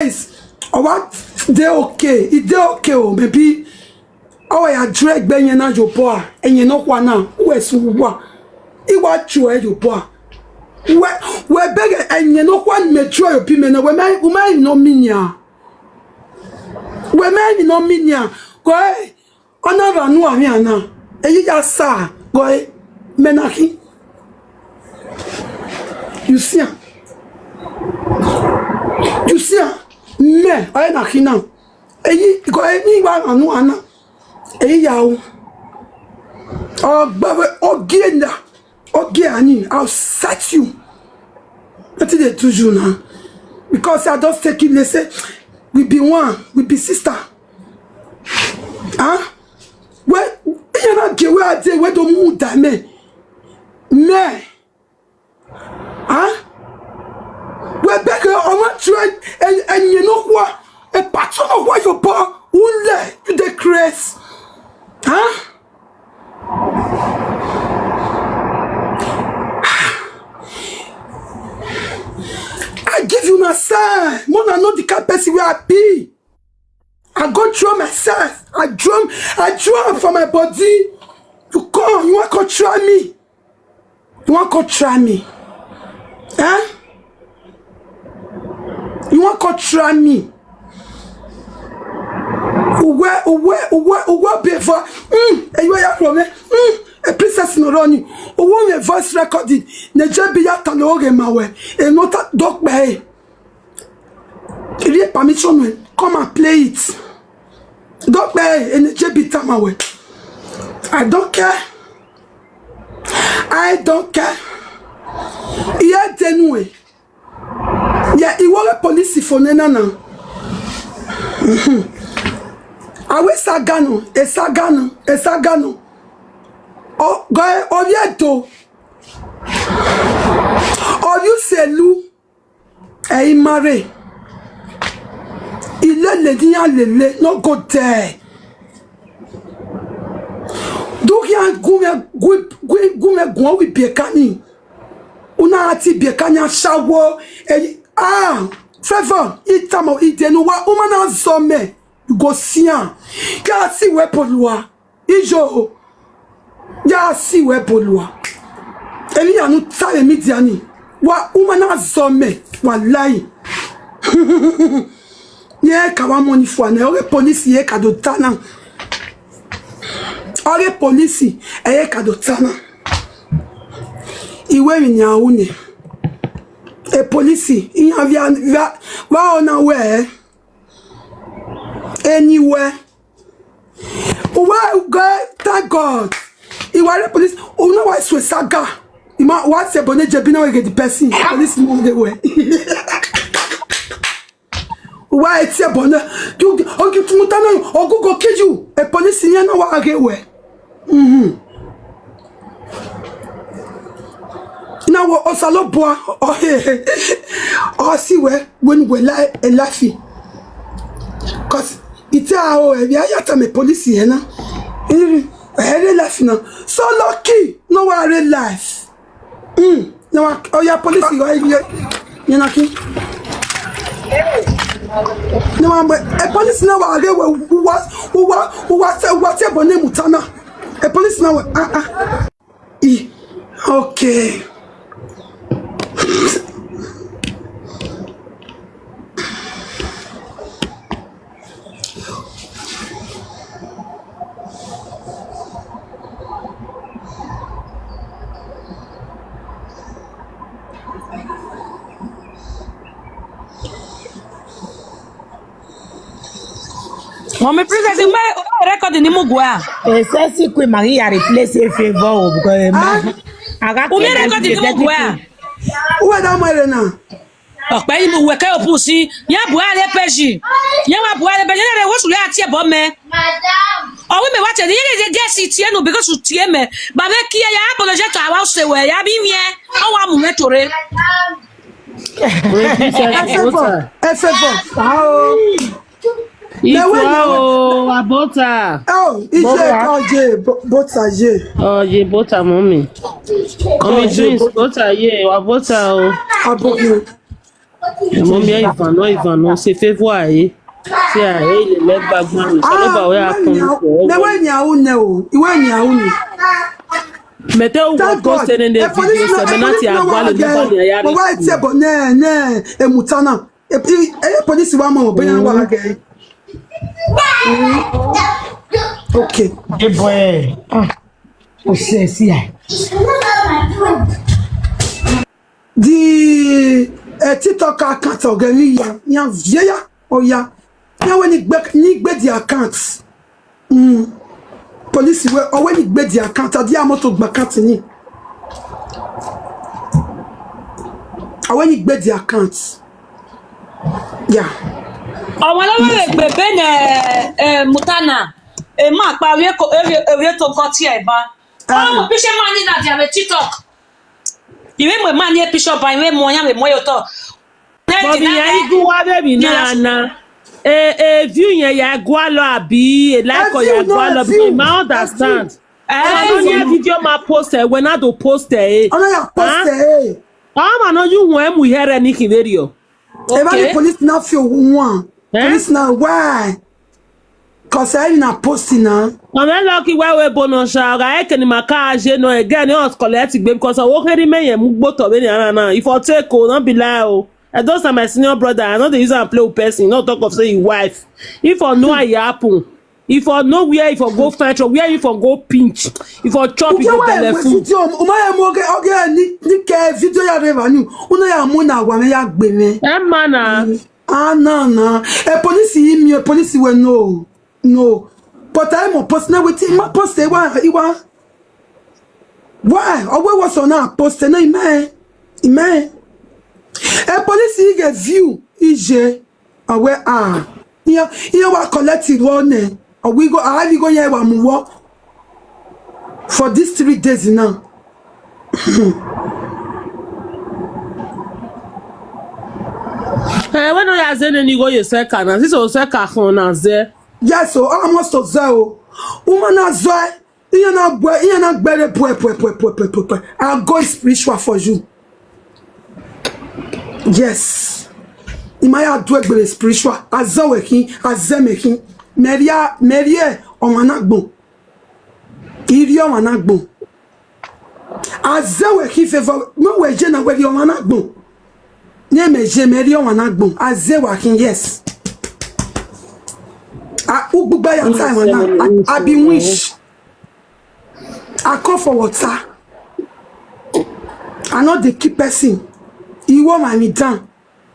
is what they okay. It they okay oh maybe ya drag benye na your boy and you know what now where so what it what you your boy we beg and you know what mature your opinion we may no minya we may no minya go another no amiana e you just sa go menaki you see me I na hina e you go any one anu ana Eyaw. I'll set you. What did they do you now? Because I just take it, they say, we be one, we be sister. Huh? Where you not get where I say where don't move that me? Huh? Where beggar on my train and you know what? A pattern of what your boy won't let you the grace. Huh? I give you my son. Mona know the capacity where I be. I go through myself. I drum for my body. You come, you want to try me. You want to try me. Huh? You want to try me. Uwe before you are from a princess no running. Uwe voice recording. Nejebi ya tanoge mawe. And not a dog bay. If you permission, come and play it. Dog bay and Nejebi tamawe. I don't care. I don't care. Yeah, anyway. Yeah, you want a police for Nana. Awe sagano, esagano. Oh, go ovieto. Oh, you selu. Eh, mare. Il le diyan lele, no go there. Do ya gume wi biekani. Una ati biekani shawo. Favour, itamo idenu wa umana zome. You go see her. Ya see where polua. Ijo. Ya see where polua. Eli anu tare midiani. Wa umana zome. Wallahi. Ye kawa moni fwane. Ore polisi ye kadotana. Ore polisi ye kadotana. Iwe minyaune. E polisi. Inya va ona we. Anywhere. Why God, thank God. You are the police. Oh no, why so saga? You might what's a bonnet jabina will get the person. Police move the way. Why it's a bonnet? You okay to Mutano or go kill you. A police in no I get where. Now what Osalo boy or see where when we lie a laughy. Cause it's a me police here now. I life now. So lucky. No one real life. No, oh yeah, police you know key. No, but a police now who was a bonnet mutana. A police now okay. Mami princess in my record in Mugwa. Says Queen Maria replace a Favour because I got Who record in Mugwa? Who are that marina? Ọ̀pẹ́ yìí mo wẹ̀kẹ́ òpó sí yẹn buhari pẹ́jì yẹn wà buhari pẹ́jì yẹn lè wọ́n sùn lé àti ẹ̀bọ̀ mẹ́. ọ̀wé mi wá tẹ̀lé yẹn lè gẹ̀ẹ́sì tiẹ̀ nù bíkọ́sù tiẹ̀ mẹ́ bàbá kí ẹ yà á bọ̀lọ̀ jẹ́ tó àwa ṣe wẹ̀ yà bí miẹ́ ọwọ́ àmùmẹ́ tòrè. ẹ fẹ́ bọ̀. Iko abota. Oh, ije bota ye. Oh, ye bota mommy. Come drinks bota ye, abota o. Abogi. Mon mien Ivan non c'est Favour aí. C'est aí il met bagman. Ça ne va ouais mais ouais ni a une o. Iwe ni a une. Mettez où vous postez des vidéos c'est maintenant tu as voir le niveau de ya. Ouais c'est bon né e mutana. Et puis police wa mo ben wa gay. OK. Eh boy. Ah. O se si ai. Di TikTok account organi yan vieya oya. Yan we ni gbe di account. Police we o we ni gbe di account adi amoto gba account ni. Awe ni gbe di account. Yeah. Ọmọ lọ́wọ́ lè gbé bẹ́ẹ̀ mutana máa pa ewé tó kọ́ tí ẹ̀ bá. Ọmọ bí ṣe máa ní láti àwẹ̀ TikTok. Ìwé mọ̀ máa ní bishop ìwé mọ̀ yàn mọ̀ yóò tọ̀. Bọ́bí yẹn igun wá bẹ́bí náà na. View yẹn yà gbọ́ lọ àbí láìkọ̀ yà gbọ́ lọ because ma understand. Ọmọ ní video ma post ẹ̀ wẹ̀ náà tó post ẹ̀. Ọmọ yà post ẹ̀. Ọmọ náà yóò wọ́n ẹ̀ mú hẹ́rẹ́ ní kìnìún. Eba the police now feel one. Police now why? Cause I na posting now. I'm lucky where we bonosha. I can makaje no again. You collect it because I work any man. You both of any na. If I take o, don't be lie o. I don't say my senior brother. I know the use and play with person. Not talk of say your wife. If I know it happen. If I know where if I go fetch or where if I go pinch. If I chop it go telephone. Umaya moge oge ni ke video ya revenue. Una ya mo na wa me ya gbe me. Mana. Ah no. Police me police we no. But I mo post na wetin ma post e wa why? Owe was on na post na ime. Police get view ije awe here wa collect it one. We go I go here wa mu for these 3 days now. When you are saying you go yourself can this also can on there. Yes, so almost to zero. Woman as well. You na better boy. I'll go spiritual for you. Yes. You might do it spiritual. Azawekin, azemekin. Meria on managbon. Irio managbon. Azawekin favor. No way, Jenna, where you managbon. Name Meria managbon. Azawekin, yes. I buy your time now. I be wish. I call for water. I know the keep person. You want my down.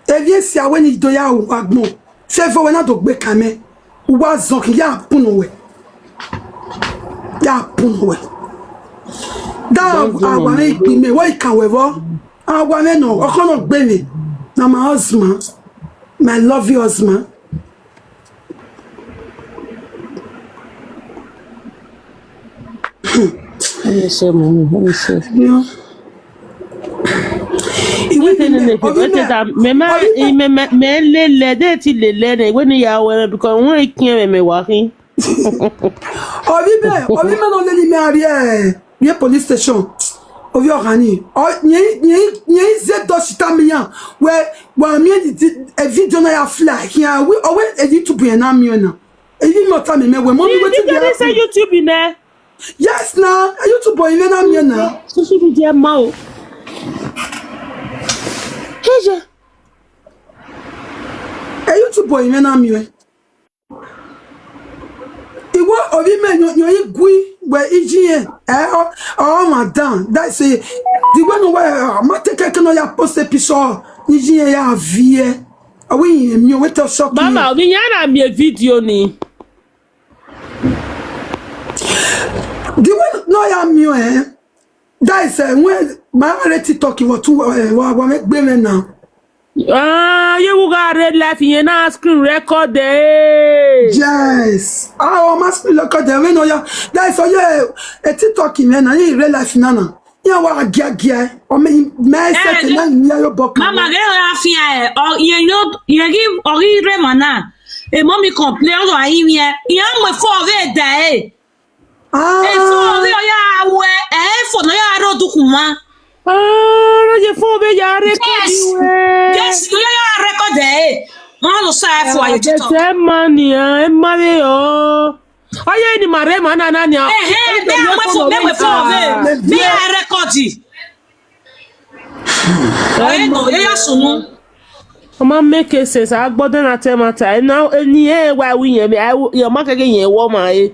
If you see when you do ya wagno. Say for when I do be kame. Was zonki ya punowe. Ya punowe. That I want to me. Why can we go? I want to know. I cannot be me. Now my husband, my lovely husband. Let me see. Yeah. Police station. Of your honey. Oh, ye said Doshitamian, where a video na fly here. We always a YouTube and I'm you. Even more time, when mommy went to YouTube in there. Yes, now a YouTube boy, even I'm here now. Social media mouth. Heja. A YouTube boy, even I'm here. It was of women, you're gui where EGN. Oh, madame, that's it. The one where Mateka can post a piece of EGN via. Are we in your way to shock? Mama, we are a video ni. The one no ya mio that is when my already talking what to make women now. You got red life in your screen record there. Yes. Oh, my screen record there. When ya that is yeah a TikTok man and you real life nana. Ya wa gia or me set na nya yo bok. Mama get afia or you know you give or remana. E mommy complain o ayi mi e. Ya mo for ve da e. Ah. E so ri o ya we e fo no ya ro dukun wa. Ah, je fo be ya record Yes, you are record there. On lo sa for you TikTok. Get money, money oh. Oye ni mare mana na ni. Me a record. Oye no, ya sunu. Oma make sense. Agbodo na temata. Now eni why we yen your market yen wo ma e.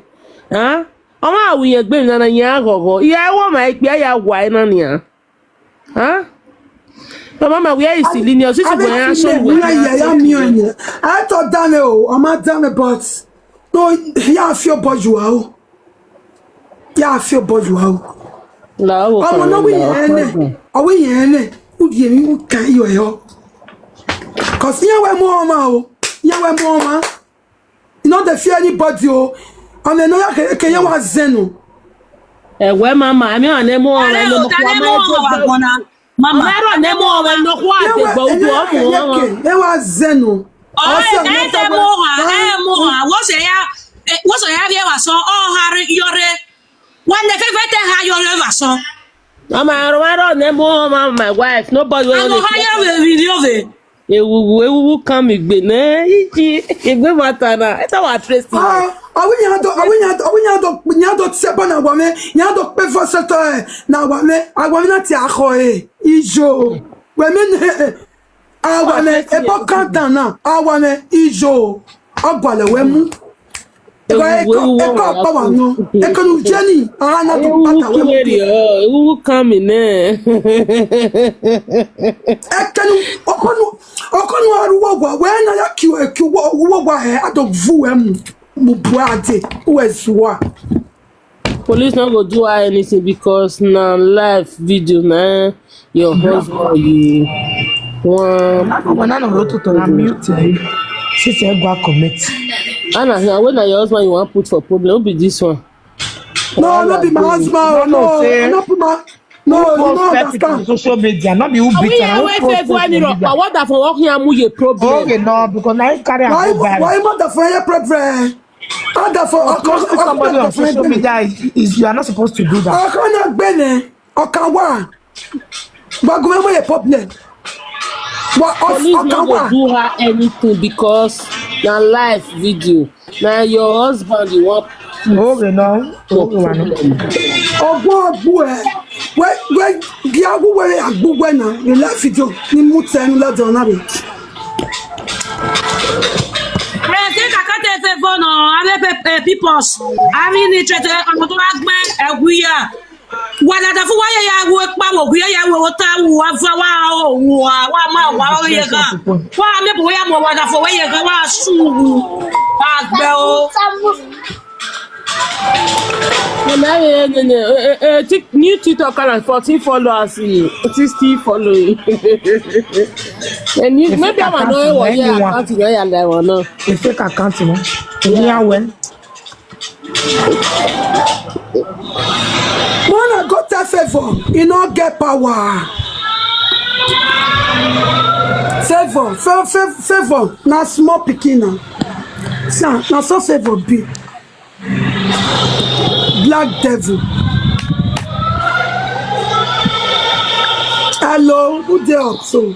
Huh? Oma we yen gbe na yen agogo. Ya wo ma e pe ya wa na ni a. Huh? Mama, where is the linear? This is where I show you. I thought damn it, I'm not damn it, but no, yeah, I feel bourgeois. Yeah, I feel bourgeois. No, I'm not winning. Are we in? Who give me can you help? Cause yeah, we're more, yeah, we're more. You know, the fear anybody, oh, and then no, can you want Zeno? Where mama, I mean, I'm more. Mama, I don't know when no what they go to. There was Zeno. What's a heavy so all Harry Yore? One the favorite how your ever so. Mama, I don't know my wife. Nobody will hire video. It will come with Bene. It will matter. I thought I traced you. Are we not seven na wame, nyado pefo seto na wame, agwame ti akho ijo. Weme awame ebo kanta na, awame ijo. Agwale wemu. Eko pa no. Eko nu jeni, ana to pata wemu. It will come in there. Ekenu okonu aruwo gwa we na ya kiwo wo gwa he adogvu wemu. Police not go do anything because now live video na your husband you when I know to mute she said go commit. Anna, when your husband you want put for problem, will be this one. No, not be my husband. No, not my. No, no, social media, not be who beat her. What that for working amu ye problem? Okay, no, because I carry a why not for your problem? Somebody on social media is you are not supposed to do that. I cannot bene. Okawa. But go away a problem. Police not go do her anything because na live video. Now your husband you want. Okay, no. Where Giago where I go when you live video. You must send lot on it. No, I peoples. I mean, it's a motor we are. What are the four work power? We are what new TikTok and 14 followers, 60 following. And maybe I'm not what you are. If fake account, yeah, when I got that favor, you know, get power. Favor, now small picking. Now so favor be black devil. Hello, who they up so?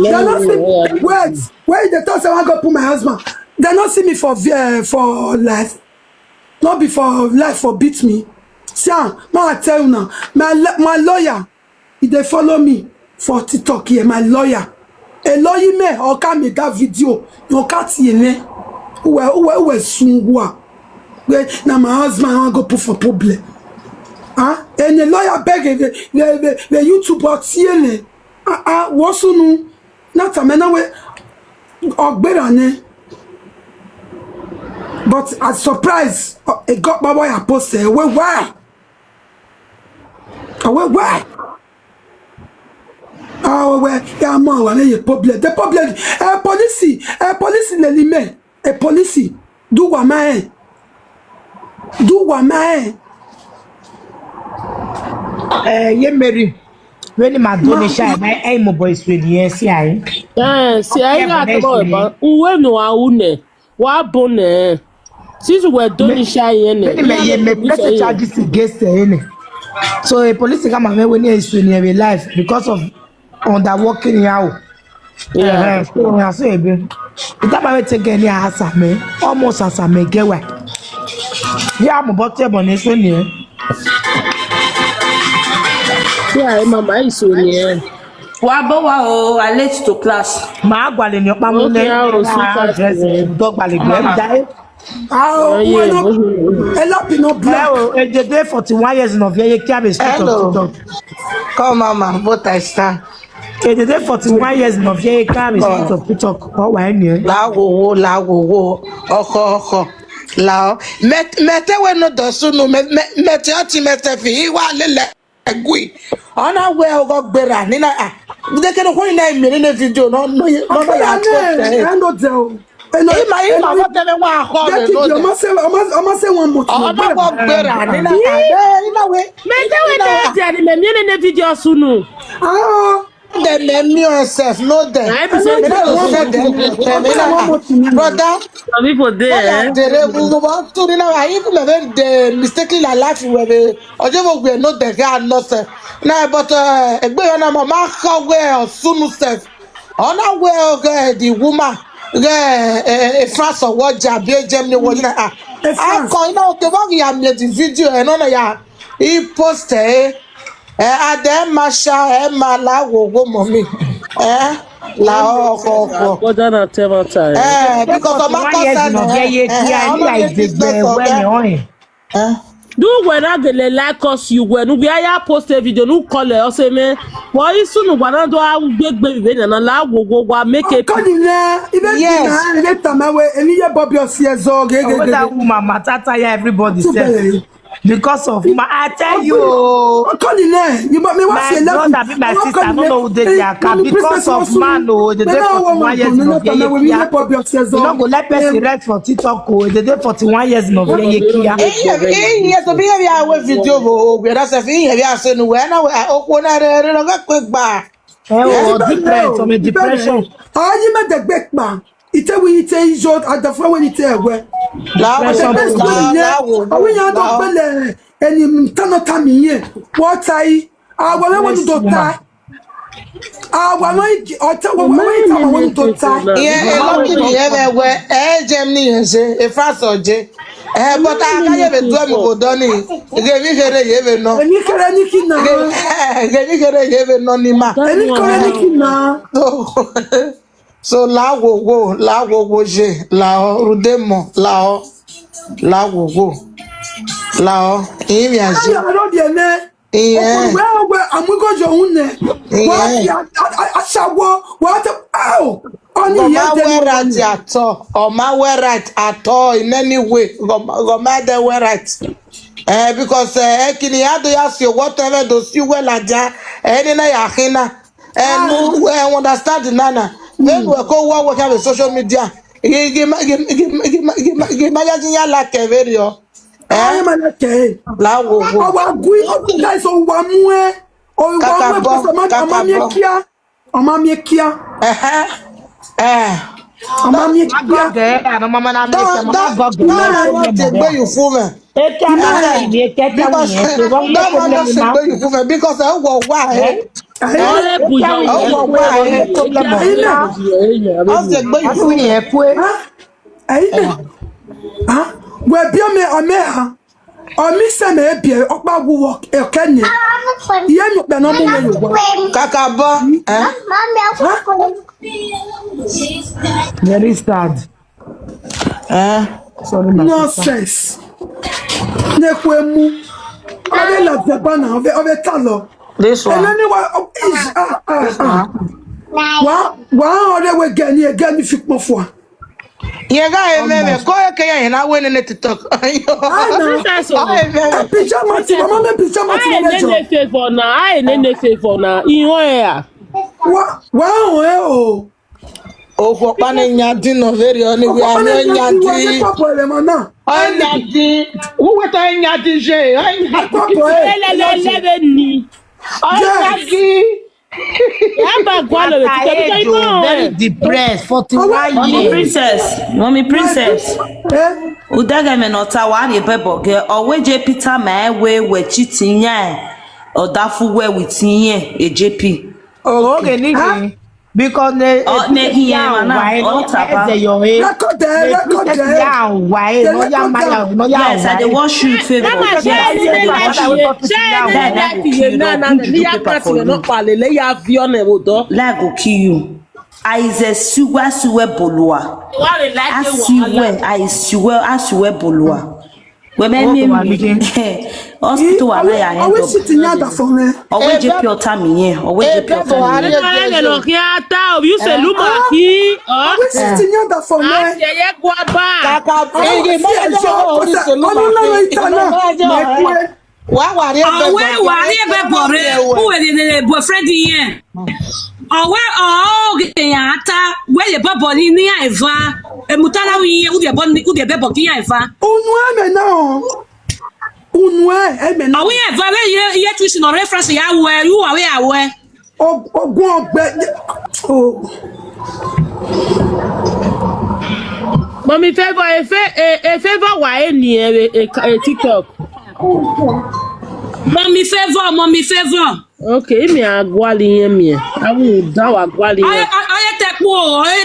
They're not see, wait, they thought I go put my husband. They not see me for life. Not before life for beat me. See, I tell you now, my lawyer, if they follow me for TikTok here, my lawyer. A lawyer me or can make that video. You can't see me. Who soon now my husband I want go put for problem. Huh? And the lawyer beg the YouTuber see what's no not a man way or better. But as surprise, it got my boy a post say, why? Why? Oh, well, yeah, man, a problem. The problem, police in the limit, a police, do what man. Yeah, Mary. When my donation, my aim boys with yes, yeah. See, I got about who no, What bonnet? Since we're done shy in me press charges against her. So a police come and when is in your life because of underworking now. yeah. So I say, the time I take any answer me, almost as I make away. Yeah, I'm about to on this one here. Yeah, mama is so near. Wow, I late to class. My in your family, dress, dog ballet, die. Ah, why not? Ella Pinot Black. Oh, the day 41 years of your carry street of TikTok. Come, Mama, but I stand. The day 41 years of your carry street of TikTok. Oh, why you? La wo, oko. La, mete we no dosu no, mete oti mete fi, iwa lele gui. Ona we ogo gbera, nina ah. They can hold in a video, no, I know them. Ima what tell me wa ho me no. I'm say one more. Ona wo gbera, nina we. Mete we there, me in the video sunu. Ah. The name yourself, no them. Brother, Some people there. They mistakenly laughing where they or they know the guy not now, but a mama how well soon self. On our well, the woman, a France or what job, Germany was I call now the one you made the video and on ya he posted. Adé Masha Mala wo mommy. La oko. Go down and tell my time. Because of my Do when I get like us you when we are post a video no call or say me why is soon one do I big baby and allow go make it Yes. Let them away and you Bobby Osia That woman matata everybody says. Because of I tell you, you but me my brother be my sister. I don't know who they are. Because of man, oh, the day 41 years of you don't go let person rest for TikTok. Oh, the day 41 years of yes, to be a video. We are saying, we are saying, when I open a quick bar. Different from a depression. Ah, you met the back man. It we say short at the front when it where. And cannot come here. What I want to die. I want to die. Yeah, everywhere. Germany is a France or J. But I can't even do it. Donny, give me here, no. And you can no. So la wo je la rudemo la wo la imi aje I'm going to own it. I shall walk. What? Oh, only right at all. Or my way right at all in any way. Go mad way right. Because can you ask you whatever those you well at any na and we understand the nana. Then we go work on social media. Give magazine like a video. I am a key. La wo. Our good guys on one way. Or one kia. Mamma kia. Mamma because I will why. Where be me or miss a maybe or walk a canyon. You have no Kakaba, very sad. Sorry, nonsense. Nekwemu. I love the banner of a tallow. this And one. anyone wow, they were getting if you go for. Yeah, guy, man, go okay, and I went in it to talk. I know. Pijama, favor now. I ain't favor now. In where? wow, Oh, for panning dinner very only we are Nyati. Who were telling Nyati? Yeah, but Gbola very depressed. 41 years. Mommy princess. Udaga me nota wa ni bebo ge owe je Peter ma we cheating yan. Odafu we witinye JP. Okay, nigga. Because ne hiya na o tapa. Record there. Yes, I dey wash you favor. Like go kill you. Aize suwe bolua. Asiwe bolua. We me hospital wa ya hen. Always sitting yada for me. Owe je pure time yen. Owe je pure time. You say lumaki. Always sitting yada for me. Boyfriend yen. Ata where the babo ni aiva emutala wi u de bebo ki aiva unwe me na we aiva we ye tuition no reference ya we you awe ogun ogbe Mommy Favour Favour wa eni TikTok. Mommy Favour. Okay, me agwali yen me. Awu da wa agwali yen. Oye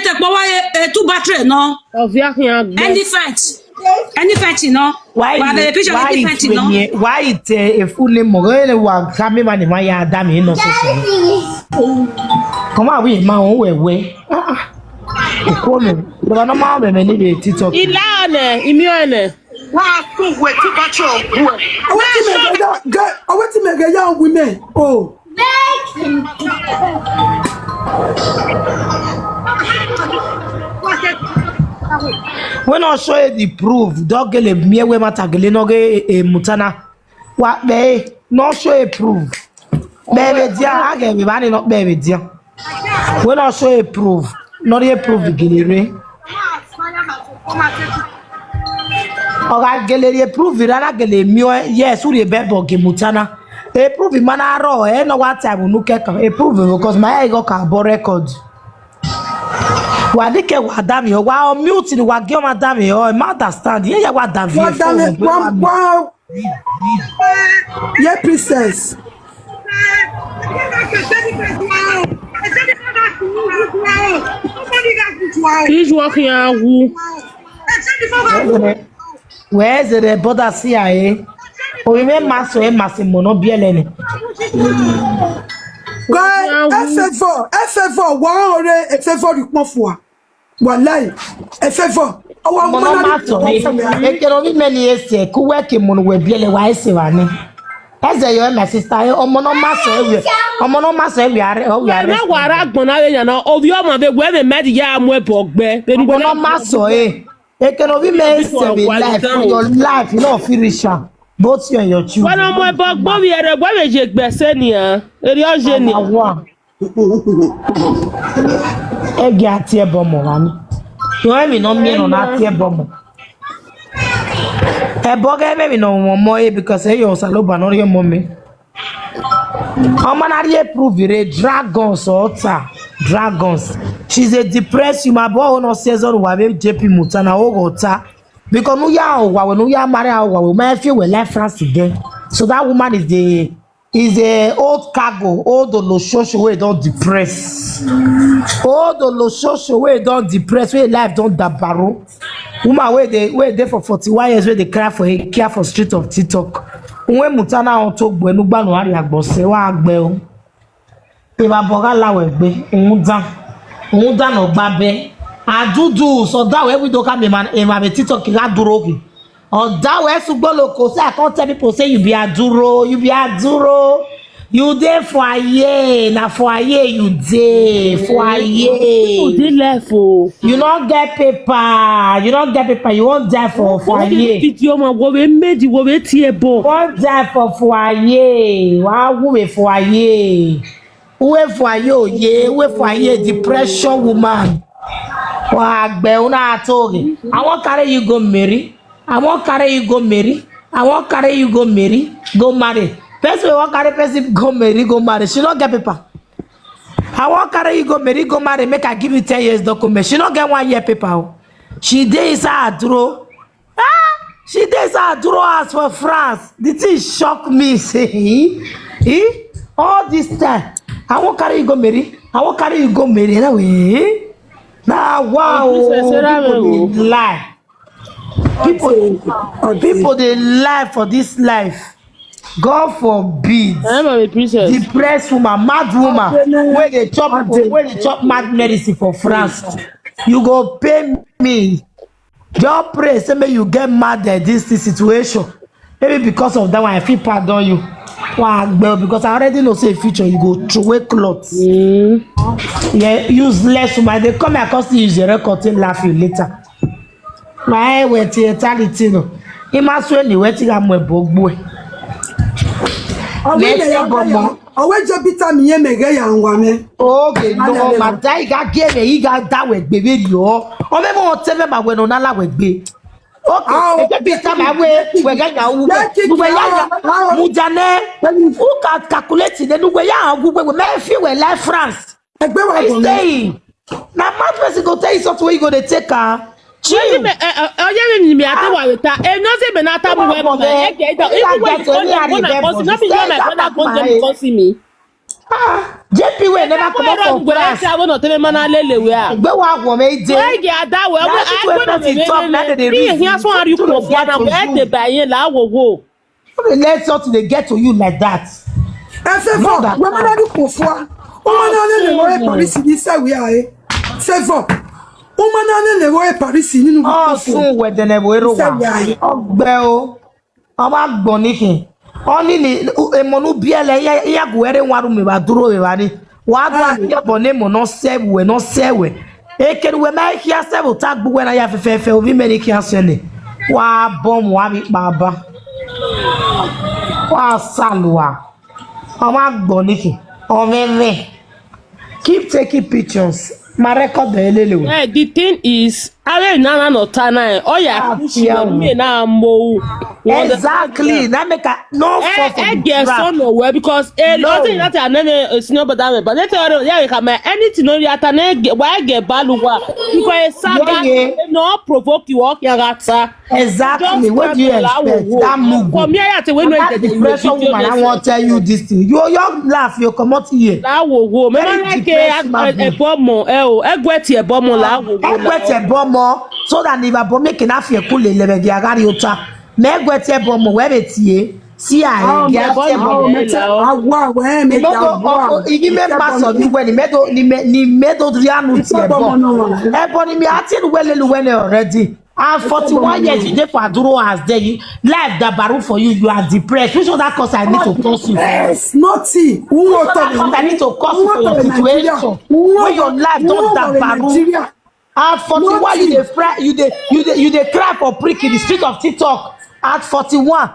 tekpo wa two battery no. Ovia kin agbe. Any fight no. Why it a full name wa kame mani ma ya da me no so. Come on we ma won we. Ko me. But no ma me ni be TikTok. Ila one, imi one. Wa ku we two battery. I want to make a young women. Oh. When I show you the proof, dog gele me we matagele no ge mutana. What be no show you proof. Baby dia age me bani no baby dia. When I show you proof, not a proof gele. Oga gele proof rana gele mi yes uri bebo ge mutana. E proof mana ro no what time nu keka. E proof because my ego ka bo record. Wadike wadami o wa mute ni wa ge o madami o ma understand ye wa davi wow yeah princess He's walking out. Where's the border CIA? O me maso e masimono bielene. FF4 wa ore FF4 ripon fun wa wallahi FF4 awa mo na maso e kero mi meni ese ku work mo no we biele wa ese wa ni eze yo my sister omo no maso e are o we are na wara agbon na yan na obi o mo be gwe me medi ya amu ebogbe be no maso e kero mi me ese be life for your life you know finish both you and your children. When I'm about Bobby and a boy, you Bessenia, Eriogenia. Egg tear bomb, man. You have me no mean on that tear bomb. A bogger maybe no more because I was a loba, not your mommy. How man prove it? Dragons or dragons. She's a depressed human boy, no says on JP Mutana Ogota. Because no ya marry our my feel we left France today. So that woman is the old cargo, old Olososho way don't depress. Old Olososho way don't depress, where life don't dabaro. Woman where they for 41 years where they cry for a care for street of TikTok. When Mutana on talk when no ban worry agbo se wa agbe o. E ba boga lawe gbe, undan no gbabe. Adudu so that way we don't come in my TikTok ki aduroki. Or that way sugbolo ko say I can't tell people say you be aduro, you there for a year, na for a year you there for a year. You dey level. You don't get paper, you won't die for a year. Video ma wo we made wo we tie bo. Won't die for a year. Wa we for a year. We for a year, depression woman. Wagbe una atoge. I won't carry you go marry. Go marry. Person won't carry person go marry. She don't get paper. I want carry you go marry, go marry, make her give you 10 years document. She not get 1 year paper. She dey inside her draw. She dey inside her draw house for France. The thing shock me. Say, all this time, I want carry you go marry. I want carry you go marry. That way. Now, wow, people dey lie. People they lie for this life. God forbid. I'm a princess. Depressed woman, mad woman, where they chop mad medicine for France. You go pay me. Just pray, say may you get mad at this situation. Maybe because of that one, I feel pardon you. Well, because I already know say future you go throw away clothes. Yeah, useless woman. They come across the use your record and laugh you later. My wet eternity no. He must when the wetting am we bogboy. Awe jo bita mi yen mege ya nwa me. Okay, no, my guy got get me, he got that with baby yo. Or maybe what tell me my when on ala with be. Okay, this time I we get ya wu. We ya mujane. Who can calculate then we ya we may feel we like France. Egbe wa go stay. Now mad person go tell you something where you go to take her. Chill. Me ata wa weta. E no say me na ata bu we mo. E get it. Even when not be my brother come see me. JP we never come up from class. I want to tell me na lele we a. Gbe wa wo me je. Why get that we? I want to talk na dey read. Here so are you go for na we dey buy yen la wo wo. Let something they get to you like that. Favour, we ma na du kofua. O ma na le wo Paris ni say we are. Favour. O ma na le wo Paris ni nu kofua. Oh, so we dey never ro wa. Ogbe o. O ma gbon nikin. Oni ni emonu biele ya gwere nwaru me ba duro we ba ni. Wa do ya bone mo no sewe no sewe. Ekeru we ma hia sewe tag bu we na ya fefefe obi me ni kia se ni. Wa bom wa mi baba. Wa salwa. O ma gbon nikin. O me. Keep taking pictures. My record the hey, the thing is, I na no tana. Oh yeah, me na mo. Exactly. That make a no for get so nowhere because nothing that I never senior but they tell yeah, come anything no yata na why get baluwa because saga no provoke you walk your gata. Exactly. What do you expect? That move. For me, I have to win the depression woman. I want to tell you this thing. You laugh. You come out here. That wo. Me like a bomb. Egweti e bomo la wo. Egweti e bomo so that if a bomb can have your cool level the agari ota. Me egweti e bomo we betie. See I get awa we me awa. Igi me pass on you when ni medo drianu ti e bomo. E boni mi ati wele already. And 41 years you dey for Aduro as there life that baru for you are depressed. Which other cause I need to cause you? Yes, nothing. Who I need to cause you for your situation when your life don't that baru. At 41 you dey cry for prick in the street of TikTok. At 41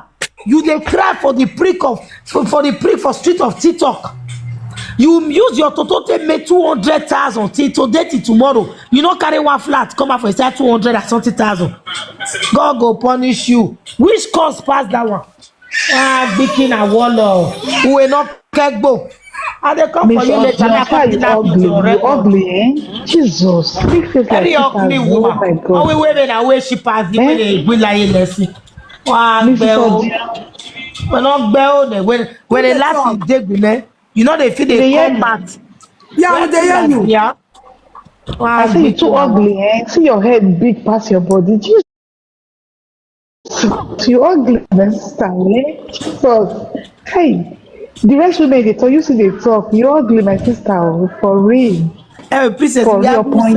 you dey cry for the prick of for street of TikTok. You use your total make 200,000 till today till tomorrow. You don't carry one flat, come out for inside 200 and something thousand. God go punish you. Which cause pass that one? Bikin and wall who will not Kekbo. And they come for you later. Ugly, eh? Jesus. Very ugly woman. Oh, we women are way she pass the way we lie lesson. When the last is dead, you know they feel they come back. Yeah, they hear you. Yeah. I say you too ugly, eh? See your head big past your body. Jesus. You ugly, sister, eh? So, hey, the rest women they talk, you see they talk. You ugly, my sister, for real. Hey, princess, for real, upon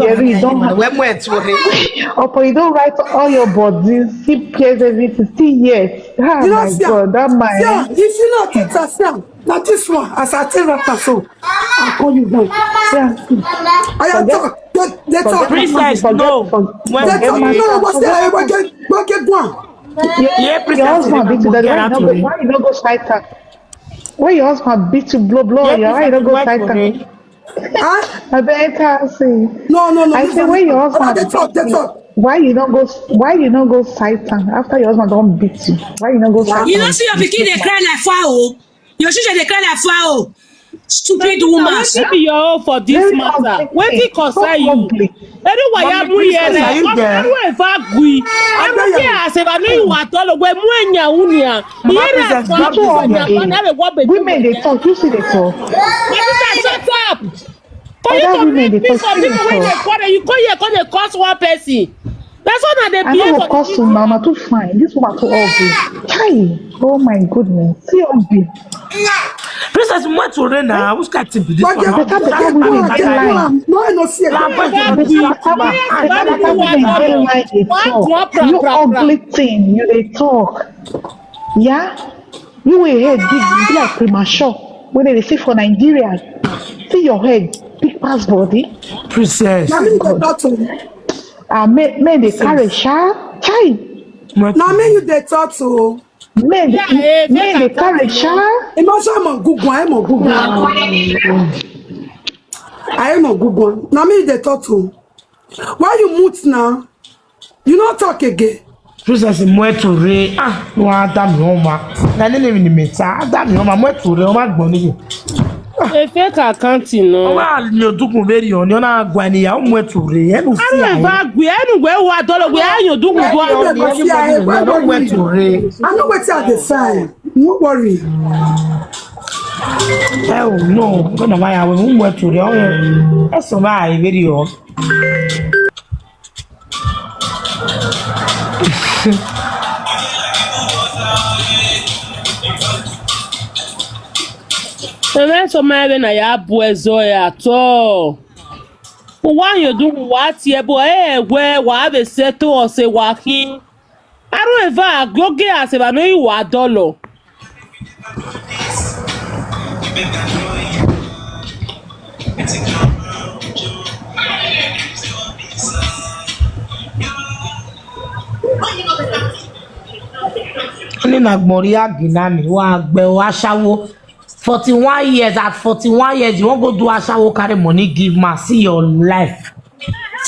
you don't write all your bodies, see peers, everything, see yes. Oh you my God, that man. Yeah, if you not take that, now this one, as I tell her so, I'll call you down. I am talk. They talk. Princess, no. No, what's that? What get one? Yeah, your husband beat you. Why you don't go fight her? Why your husband beat you, blow, why you don't go fight her? I better say. No. I say when your husband why you don't go fight her after your husband don't beat you? Why you don't go fight her? You don't see your pikin they cry like fowl. Your children they cry like fowl. Stupid woman. Wetin be your own for this Very matter? ugly. Wetin concern So you? ugly. Anyway, ya mu here na. are you there? Ọmọ ẹ̀fà gui. Ẹnu kí àṣẹ̀bà ní ìwà tọ́lọ̀ gbé mú ẹ̀yà wúnià. Mama Ìyẹn náà Princess, fọ́ God Too is ọ̀gbìn ugly. àpá náà lè wọ́ bèbí. Women they talk, you see they talk. My sister, shut up. For you Other to women, make they peace talk of people when serious they talk. call you come here, come they curse one person. That's what they I behave know for what cost the to mama too fine. This woman too ugly. Chai. Oh my goodness. See ugly. Princess, what to rain now? Which kind of this But one? better women get line. No, I no see it. Better women get line they talk. You ugly thing, you they talk. Yeah? You will head big, you be like premature. When they say for Nigeria, see your head, big pass body. Princess. Now me they talk to. Men they carry sha. Chai. Now me you they talk to. Men they carry sha. Imagine I'm on Google. I'm on Google. I am on Google. Now me they talk to. Why you mute now? You not talk again. Princess, moi to rain. Ah, no, Adam, no, ma. Na nene mi ni meta. Adam, no, ma. Moi to rain. O ma gbọ́ níbi. fake accounting no. O ma mi o dukun very on. Yo na gwa ni ya. O moi to rain. Enu si Ẹnu aye. ẹ̀fà gui, ẹnu gbé wà tọ́lọ̀ gbé ẹ̀yìn dúkùú gbọ́. I don't want to rain. I know what you decide. No worry. Oh no, no, my I will move to the that's my video. Ẹ̀mẹ́ sọ máa bẹ na ya bu ẹ̀zọ́ ya tọ́. Wá yóò dúkùú wá tiẹ̀ bọ̀ ẹ̀wẹ́ wà bẹ̀ sẹ́tọ̀ ọ̀sẹ̀ wà kí. Arún ẹ̀fà àgbógé àṣẹ̀bà ní ìwà dọ́lọ̀. Only na gbori aginami wa agbe o asawo 41 years at 41 years you wan go do asawo carry money give man see your life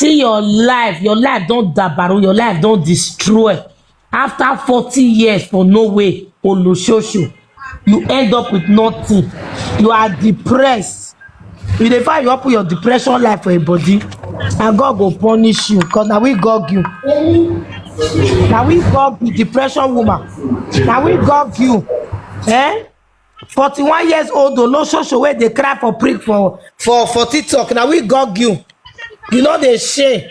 your life don dabaru your life don destroy after 40 years for no way oloshosho you end up with nothing you are depressed you dey find you open your depression life for your body and God go punish you cause na we gog you. Now we gog you depression woman. Now we gog you. 41 years old olososho wey dey cry for prick for TikTok. Now we gog you. You know they shame.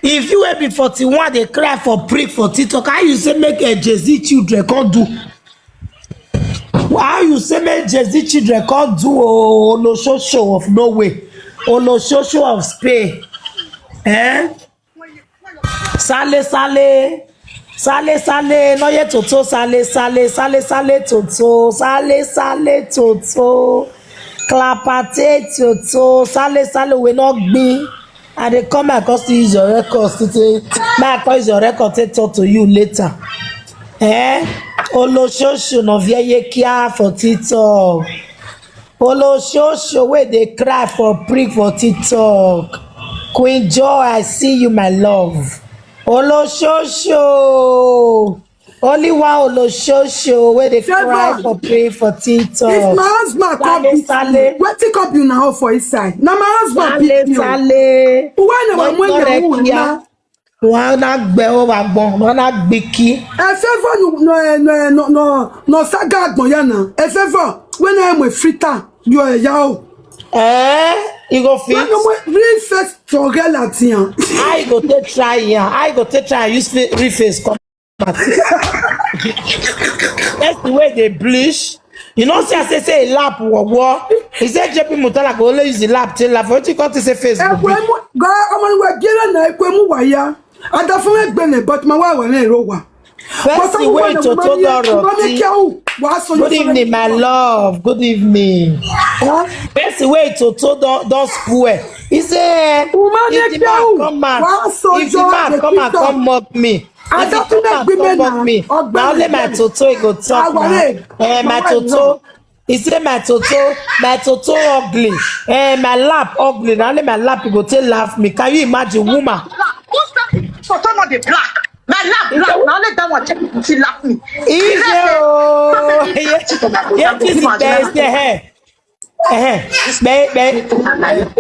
If you wey be 41 dey cry for prick for TikTok, how you say make a Jay-Z children come do? How you say make Jay-Z children come do olososho of Norway, olososho of Spain? Sale noye toto sale toto clapate toto sale we not gbin and they come across to use your record to say my call use your record to talk to you later olososho no vieye kia for TikTok olososho wey dey cry for prick for TikTok Queen Joy I see you my love olososho only one olososho wey dey cry for pray for TikTok. If my husband come beat me, wetin come you now for inside? Na my husband beat me. Why na when you na? Wọ́n á gbẹ ó wà gbọ́n, wọ́n á gbé kí. Favour no saga agbon ya na. Favour when I am with frita, you are yao. You go fix. Real face to girl at here. I go take try here. I go take try use real face come back. That's the way they bleach. You know, say a lap war. He said JP Mutala go only use the lap till lap. What you got to say Facebook? Go on we get na ekwemu waya. Ada fun egbele but ma wa na erowa. That's the way to Good evening, my love. Good evening. That's the way to don't spoil. He said, if the man come and come mock me. If he come mock me. Now only my Toto he go talk now. My Toto. He said my Toto ugly. My lap ugly. Now only my lap he go take laugh me. Can you imagine woman? Toto not the black. My lap black. Now let that one check if she laugh me. Yeah, this is the hair.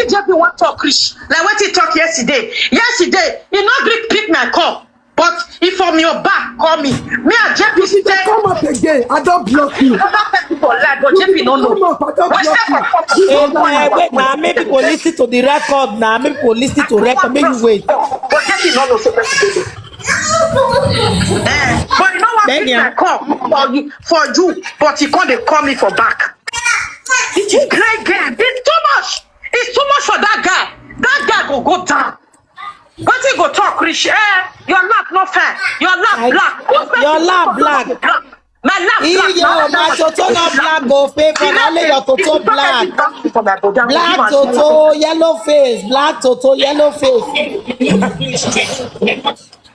JP want talk Chris. Like what he talk yesterday. Yesterday, he not pick my call. But if from your back, call me. Me and JP If they come up again, I don't block you. other people like, but JP don't know. Come up, I don't block you. Wait, now make people listen to the record. Now make people listen to record. Make you wait. But JP don't know so baby. But you know what? Pick my call for you, but he can't call me for back. It's a great game. It's too much. It's too much for that guy. That guy will go down. What he go talk, Rich? Your lap not fair. Your lap black. Your lap black. My lap black. My toto not black go Favour. Only your toto black. Black toto, yellow face. Black toto, yellow face.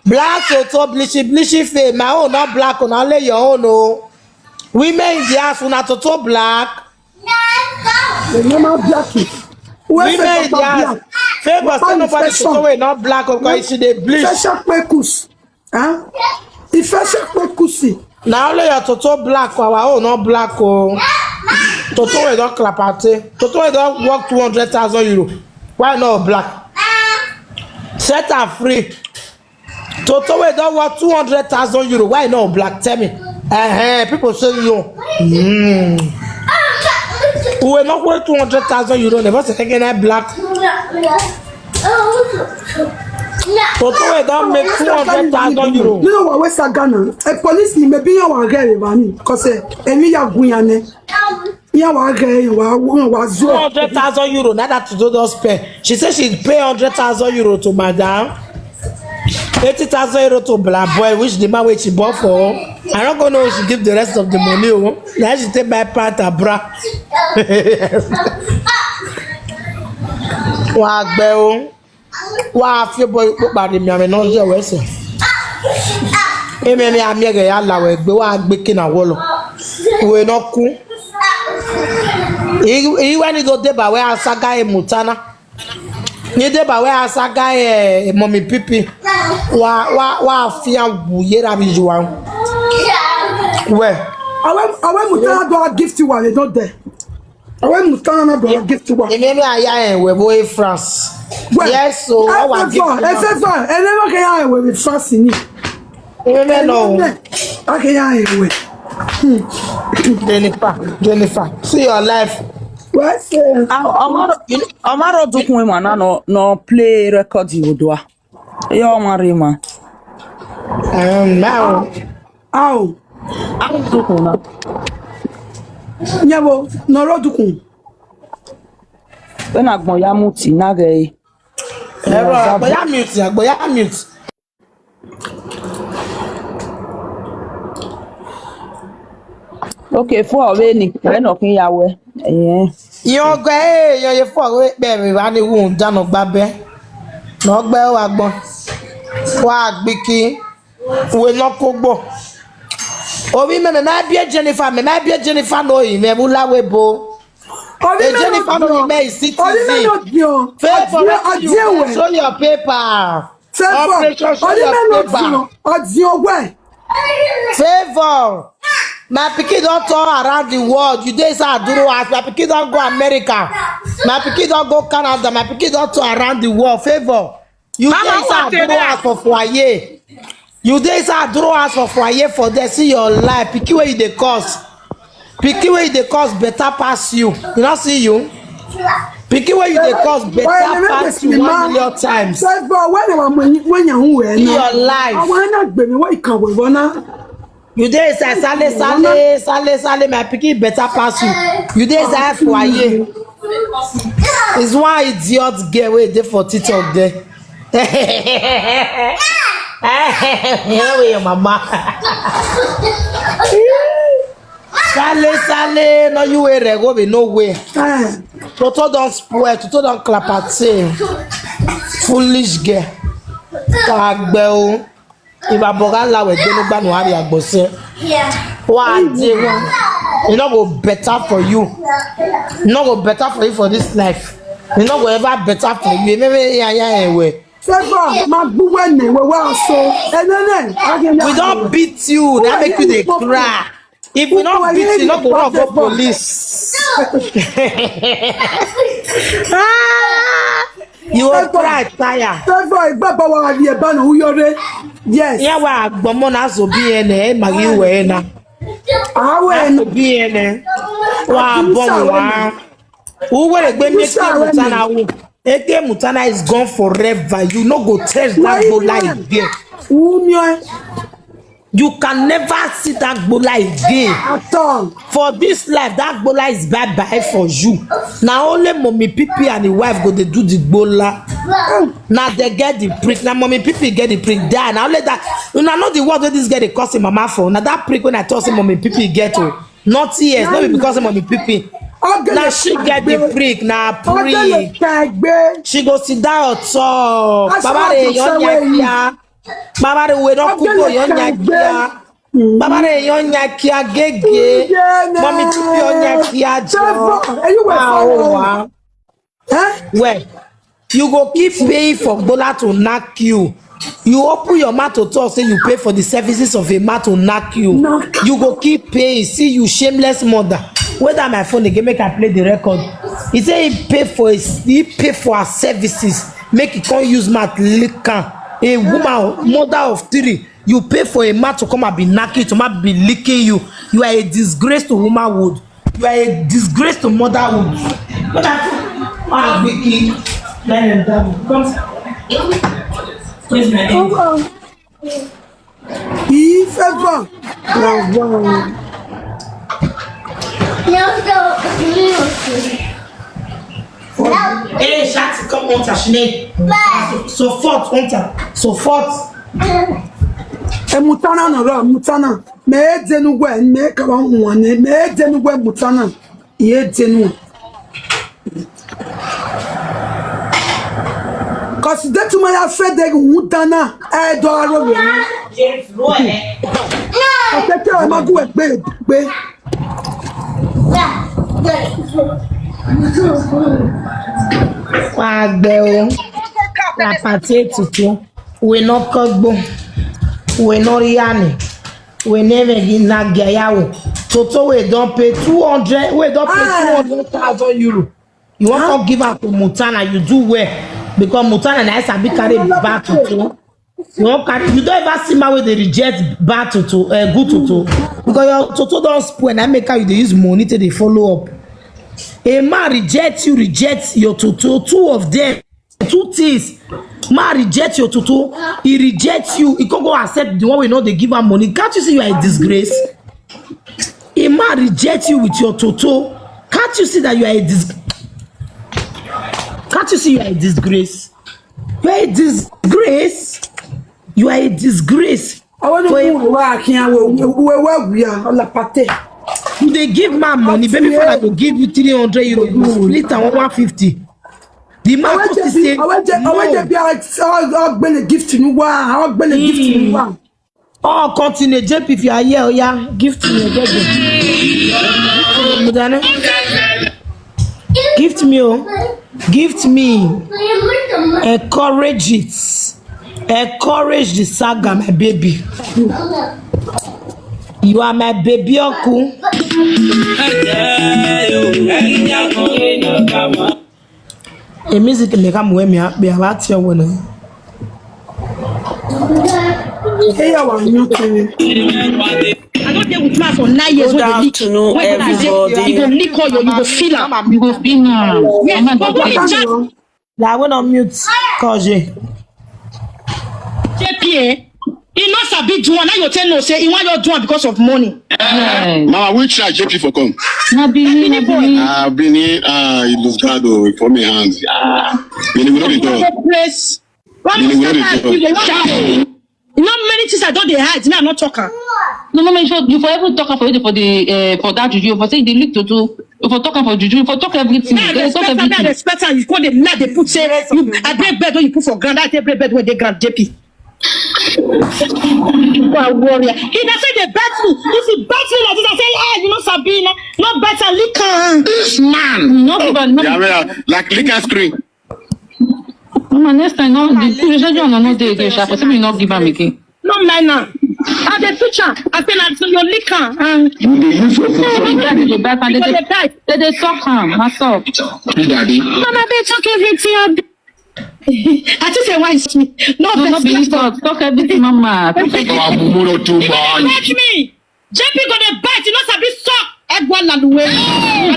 Black toto, blishy face. My own not black. Only your own. No. Women in the house, una toto black. The normal black. Women in the house. Favour, say nobody toto way not black because she dey bleach. Kpekus. Huh? If I say Kpekus. Now only your toto black. Our own not black. Oh. Toto way don't clap at it. Toto way don't work 200,000 euro. Why not black? Set her free. Toto way don't work 200,000 euro. Why not black? Tell me. People say you. We will not worth 200,000 euro. Never say again black. Toto way don't make 200,000 euro. You know what? West Ghana. A police ni maybe you want get money because emi ya gunyane. You want get you want 200,000 euro. Now that to do those pay. She said she pay 100,000 euro to madam. 80,000 euro to black boy, which the man which she bought for. I don't know if she give the rest of the money. Now she take my part and bra. Wa gbẹ wa fi boy pari mi ame no je we se eme mi amiege ya lawe gbe wa gbe kina wolo we no ku i wani go deba we asaga e mutana ni deba we asaga e mommy pipi wa fi awu yera bi juwa we awe mutana do gift you one not there. Awe mutana do gift you one. Eme mi aya en we boy France. Yes, so I want to give Favour. And then okay, I will be fast in it. No. Okay, I will. Jennifer, see your life. What's Amaro dukun ma na no play record you do. Yo marima. Now. Ow. Am dukun na. Nyabo, no ro dukun. When agbon ya muti na ge. Agboya mute. Okay, for we ni we no kin yawe. Yo gbe yo ye for we pe mi wa ni wu danu gbabe. No gbe wa gbon. Wa gbiki we no ko gbo. Obi me na bia Jennifer, no yi me bula we bo. Jennifer no me citizen. Favour, show your paper. Favour, show your paper. Favour, my pikin don tour around the world. You dey say Aduro house. My pikin don go America. My pikin don go Canada. My pikin don tour around the world. Favour, you dey say Aduro house for foyer. You dey say Aduro house for foyer for there. See your life. Pikin wey you dey cause. Pikin wey you dey cause better pass you. You not see you? Pikin wey you dey cause better pass you 1 million times. When you in your life. You dey say sale. My pikin better pass you. You dey say foyer. It's one idiot girl wey dey for TikTok there. Here your mama. Sale, no you way go be no way. Toto don't spoil, Toto don't clap at say. Foolish girl. Agbe o. Iba boga la we dey no gba no hari agbose. Why dey? You no go better for you. No go better for you for this life. You no go ever better for you. Maybe ya we. Favour, my buwe ne we so. We don't beat you. That make you dey cry. If you not beat, you not go run for police. You will cry tire. Yes. Yeah, wa gbomo na so bi ene magi we na. Awe Bi ene. Wa bom wa. Who will gbe me mutana wo? Eke mutana is gone forever. You no go test that Gbola again. You can never see that Gbola again. At all. For this life, that Gbola is bye-bye for you. Now only mommy Pipi and the wife go they do the Gbola. Now they get the prick. Now mommy Pipi get the prick. Die. Now only that. You know the word where this get the cost in mama for. Now that prick when I told him mommy Pipi get to. Not years. Not because of mommy Pipi. Now she get the prick. Now prick. She go sit down or talk. Baba re yon Baba re we don't cook yon yakia. Baba re yon yakia gege. Mommy Pipi yon yakia jo. Well, you go keep paying for Gbola to knock you. You open your mouth to talk, say you pay for the services of a man to knock you. You go keep paying. See you shameless mother. Whether my phone again make I play the record. He say he pay for her services. Make it can't use mouth lick her. A woman, mother of 3, you pay for a man to come and be knocking, to come be licking you. You are a disgrace to womanhood. You are a disgrace to motherhood. But that's Vicky. Come. Where's my name? Favour. Hey, Shati, come on, Tashine. Sofort, Sofort. Mutana na ra mutana. Me denu gwe me ka wan wane. Me denu gwe mutana. Ye denu. Cause that to my affair de mutana. Do aro we. James Roy. O te te ma gwe gbe. Wagbe o. La partie tutu. We no kogbo. We no riani. We never get na gayawo. Toto we don't pay 200. We don't pay 200,000 euro. You want to give up to Mutana? You do well because Mutana na esa be carry back to. You don't ever see my way they reject bad toto, good toto because your toto don't spoil. And I make how you use money to they follow up. A man rejects your toto. 2 of them, 2 things. Man rejects your toto. He rejects you. He can't go accept the one we know they give her money. Can't you see you are a disgrace? A man rejects you with your toto. Can't you see that you are a disgrace? Can't you see you are a disgrace? You are a disgrace. You are a disgrace. I want to work here. We are la pate. They give man money, baby father will give you 300 euro. You split and 150. The man goes to say, I want to be a gift to you. I want to gift to you. Oh, continue, JP, if you are here, yeah, gift me again. Gift me, oh. Gift me. Encourage it. Encourage the saga, my baby. You are my baby, Oku. A music make am we me be about your one. Hey, I want you to. I don't deal with man for 9 years. Good afternoon, everybody. You go lick all your, you go feel am. You go feel am. Yes, but what is that? La went on mute, Koje. JPA. He not sabi do one. Now you tell no say he want you do one because of money. Mama, which charge JP for come? Bini. Bini, it looks bad for me hands. Bini, we know the door. Not many things I don't they hide. Me, I'm not talking. No, you for ever talk for it for the for that juju. For say they leak to do. For talking for juju. For talk everything. I respect her. You call them now. They put say you. I break bed when you put for grand. I break bed when they grant JP. You are warrior. He does say they bet me. If he bet me like this, I say, hey, you know Sabina, not better liquor. This man. Not even. Yeah, like liquor screen. Mama, next time, no, the pressure on another day again. For some, you not give him again. No minor. I the teacher. I feel like your liquor. You dey use your phone. They talk myself. Daddy. Mama, they talk everything. I just say why is me? No, not be talk everything, Mama. Too much. Let me. JP gonna bite. You know, sabi suck. And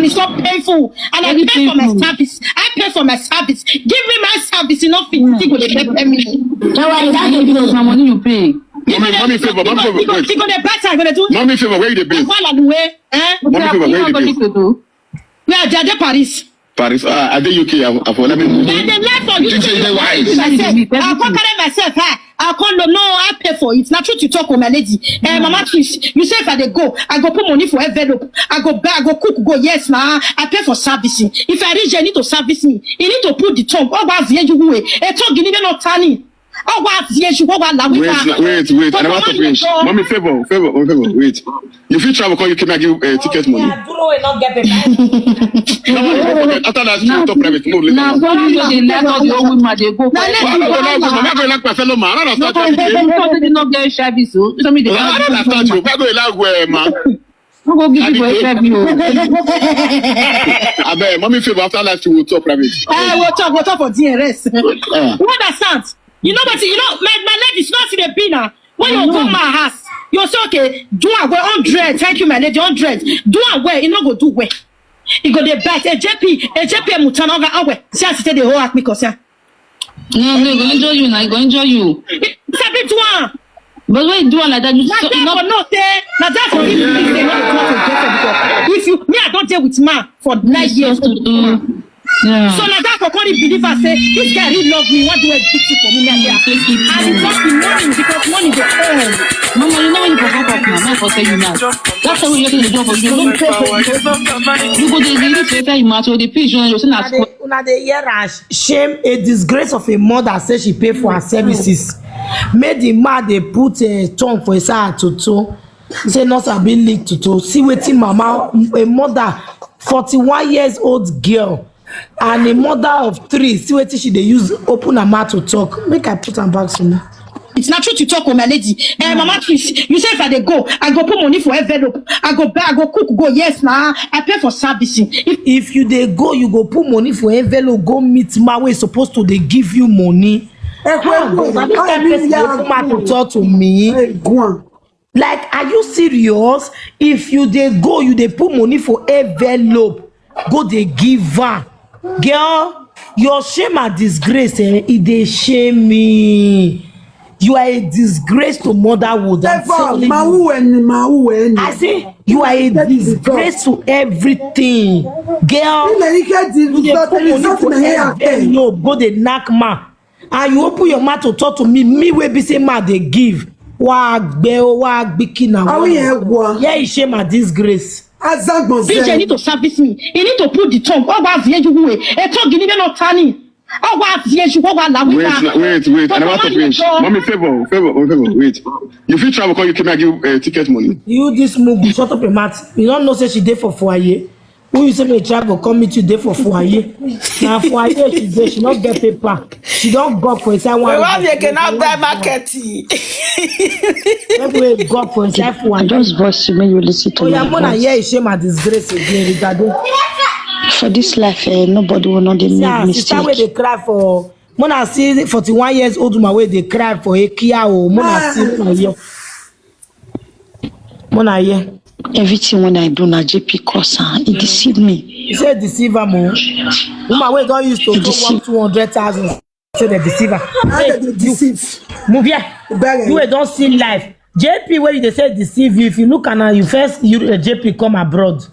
it's so painful. And I pay for my service. I pay for my service. Give me my service. Enough thing go dey pay me. My money you pay. Mommy favor. You gonna bite. I'm gonna do. Mommy favor. Where you dey base? Mommy favor. Where you dey base? Where they are Paris. Paris. I dey UK. I've never been. They left for you. I'll go carry myself. I'll call no. I pay for it. Not true to talk with my lady. Mama Trish, you say if I dey go, I go put money for envelope. I go buy, I go cook, go yes now. I pay for servicing. If I reach, I need to service me. You need to put the tongue. Oh, what's the you way? A tongue you need not turning. Oh, what's the you? Wait. I never to finish. Mommy favor. Wait. You fit travel because you cannot give ticket money. After that, you talk private. No, later. Now, what you dey let all the old women dey go? I'm not going like my fellow man. I don't start you. They not get service. So tell me the. I don't start you. I'm going like where man. I'm gonna give you a service. I bet mommy favor after that you will talk private. We'll talk for DRS. You understand? You know what? You know my lady's not in the dinner. When you come my house, you say okay, do I wear 100? Thank you, my lady, 100. Do I wear? You know go do wear. You go the bet a JP mutana over. See I say the whole act me cause yeah. No, they go enjoy you now. I go enjoy you. It's a bit one. But when you do like that, you not there. Now that's for you. If you me, I don't deal with man for 9 years. Yeah. So now that for calling believer say this guy really love me. What do I do for me? And it's not the money because money is all. Mama, you know when you perform for now, for say you now. That's how we get the job for you. Don't pay for it. You go the really say you match or the pigeon you say na. Una dey hear shame a disgrace of a mother say she pay for her services. Make the man dey put a tongue for his heart to say not sabi leak to see wetin mama a mother 41 years old girl. And a mother of 3, see what she they use open her mouth to talk. Make I put her back to me. It's not true to talk with my lady. Mama Trish, you say if I dey go, I go put money for envelope. I go buy, I go cook, go yes now. I pay for servicing. If you dey go, you go put money for envelope. Go meet man wey supposed to they give you money. This kind person dey come out to talk to me. Like, are you serious? If you dey go, you dey put money for envelope. Go dey give her. Girl, your shame and disgrace, it dey shame me. You are a disgrace to motherhood. I say you are a disgrace to everything. Girl, you dey put money for envelope, go dey knack man. And you open your mouth to talk to me wey be say man dey give. Wa gbiki na. Yeah, you shame and disgrace. BJ need to service me. You need to put the tongue. Oh, what's the age way? A tongue you need not turning. Oh, what's the age? Wait. I never to finish. Mommy favor. Wait. You fit travel because you cannot give ticket money. You this move shut up your mouth. You don't know say she dey for foyer. Who you say me travel come meet you dey for foyer? Now foyer she dey, she not get paper. She don't go for inside one. Why you cannot buy market? Everywhere go for inside foyer. Just voice to me, you listen to me. Oh yeah, more than here shame and disgrace again regarding. For this life, nobody will not make mistake. Sister where they cry for. Mona see 41 years old woman where they cry for a Kia or Mona see Mona here. Everything when I do na JP cause it deceive me. You say deceive her more. Woman where don't used to go 200,000. Say they deceive her. Hey, deceive. Move here. You don't see life. JP where they say deceive you. If you look at her, you first JP come abroad.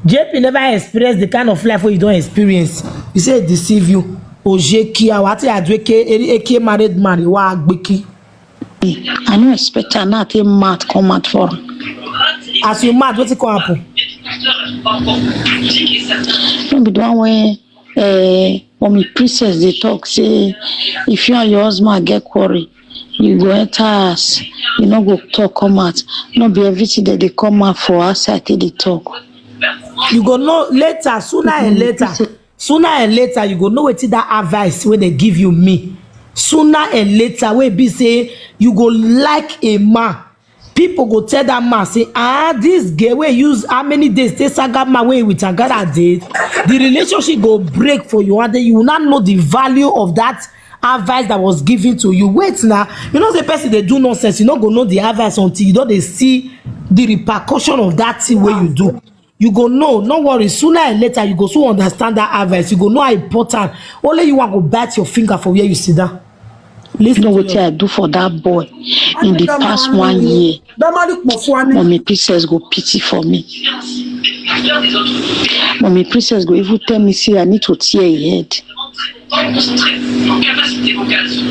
JP never experienced the kind of life where you don't experience. You say deceive you. Oje Kia, what you do? Eke married man, you are gbeki. I no expect her not to mad come out for. As you mad, what's it going to happen? Don't be the one where when me princess they talk say if you and your husband get quarrel, you go enter us. You no go talk come out. Not be everything that they come out for us. I think they talk. You go know later, sooner and later, you go know what that advice when they give you me. sooner and later wey be say you go like a man, people go tell that man say this girl wey use how many days take saga man wey with agada date, the relationship go break for you and then you will not know the value of that advice that was given to you. Wait now, you know the person they do nonsense, you no go know the advice until you don't they see the repercussion of that thing wey you do. You go know, no worry, sooner and later you go so understand that advice, you go know how important. Only you want to bite your finger for where you sit down. Listen to what I do for that boy in the past 1 year. Mommy Princess go pity for me. Mommy Princess go even tell me say I need to tear your head.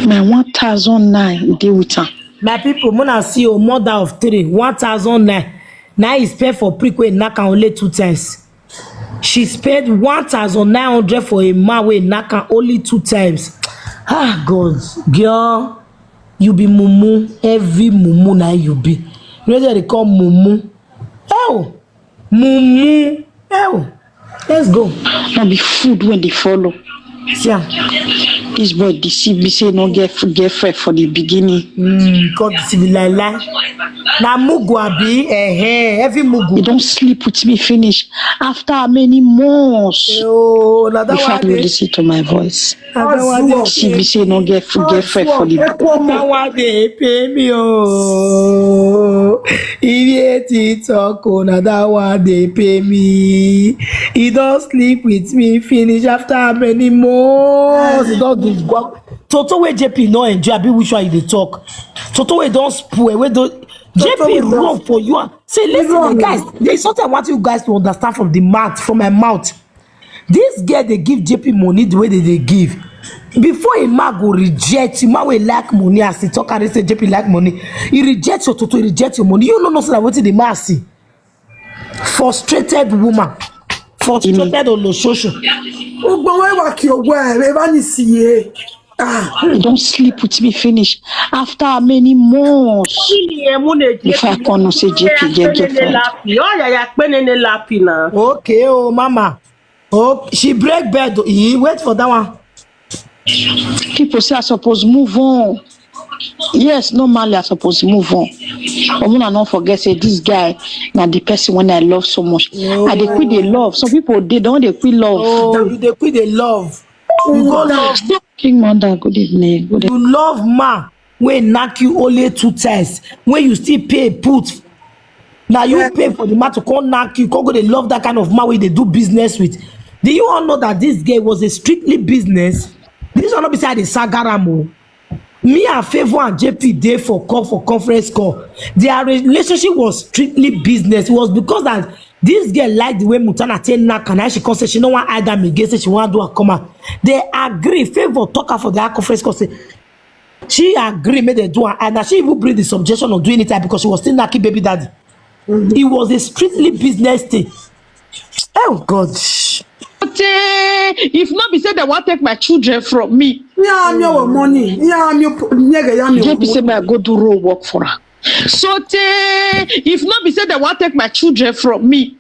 My 1,009 deal with her. My people, Mona see a mother of 3, 1,009. Now he spent for pre-queen Naka only 2 times. She spent 1,900 for a man with Naka only 2 times. Ah, God, girl, you be mumu. Every mumu now you be. You know what they call mumu? Oh, mumu. Oh, let's go. Now be food when they follow. Yeah. This boy deceive me say no get girlfriend for the beginning. God deceive like na mugu abi every mugu. You don't sleep with me finish after many months. Oh, na that before you listen to my voice. She be say no get girlfriend for the beginning. Now what they pay me oh. If you talk na that one they pay me. He don't sleep with me finish after many months. He don't give go. Toto wey JP no enjoy abi which one you dey talk. Toto wey don spoil wey don JP run for you. Say listen guys, there's something I want you guys to understand from the mouth, from my mouth. This girl they give JP money the way they give. Before a man go reject, you man will like money as he talk and they say JP like money. He rejects your Toto, he rejects your money. You know that what the man see. Frustrated woman. Frustrated on the social. You don't sleep with me finish after many months. If I can't say JP get girlfriend. Okay, oh mama. Oh, she break bed. He wait for that one. People say I suppose move on. Yes, normally I suppose move on. But when I don't forget, say this guy now the person when I love so much. I they quit the love. Some people they don't they quit love. Oh, they quit the love. You go love. King Mother, good evening. Good evening. You love man when knock you only 2 times. When you still pay put. Now you pay for the man to come knock you. Come go they love that kind of man when they do business with. Do you all know that this girl was a strictly business? This one not beside the Sagaramo. Me and Favour and JP day for conference call. Their relationship was strictly business. It was because that this girl liked the way Mutana tell knock and she say she no want either me against it, she want to do a come. They agree. Favour talk her for their conference call. Say she agree, made they do her, and she even bring the subjection of doing it because she was still knocking baby daddy. It was a strictly business thing. Oh God. If not be said they want to take my children from me. Yeah, I'm your money. Yeah, I'm your JP say I go do road work for her. So if not be said they want to take my children from me.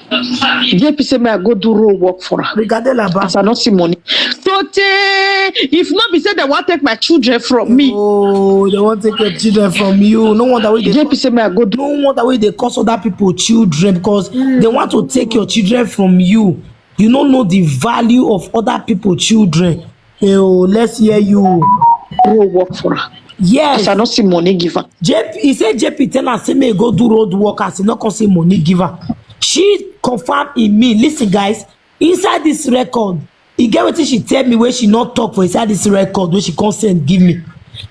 JP say I go do road work for her. Regardez là-bas. As I don't see money. So if not be said they want to take my children from me. Oh, they want to take your children from you. No wonder way they JP say I go do. No wonder way they cause other people children because they want to take your children from you. You don't know the value of other people children. Oh, let's hear you. Road work for her. Yes. As I don't see money giver. JP, he said JP tell her say me go do road work as he not can say money giver. She confirmed in me. Listen, guys, inside this record, he get what she tell me where she not talk for inside this record where she consent give me.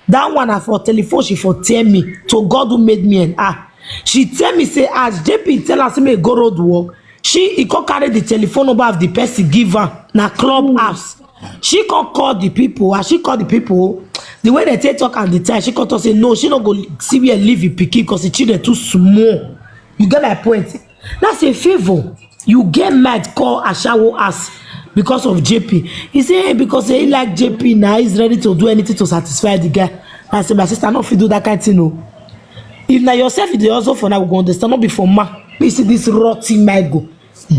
That one I for telephone she for tell me to God who made me and she tell me say as JP tell her say me go road work. He can carry the telephone number of the person give her na club house. She can call the people. As she call the people, the way they take talk at the time, she can talk say no, she not go see where leave you picky because the children too small. You get my point? That's a favor. You get mad, call Ashawo ass because of JP. He say hey, because he like JP now, he's ready to do anything to satisfy the guy. I say my sister, not fit do that kind of thing, no. If now yourself, if they also for now, we go understand. Not before ma. You see this rotten Michael,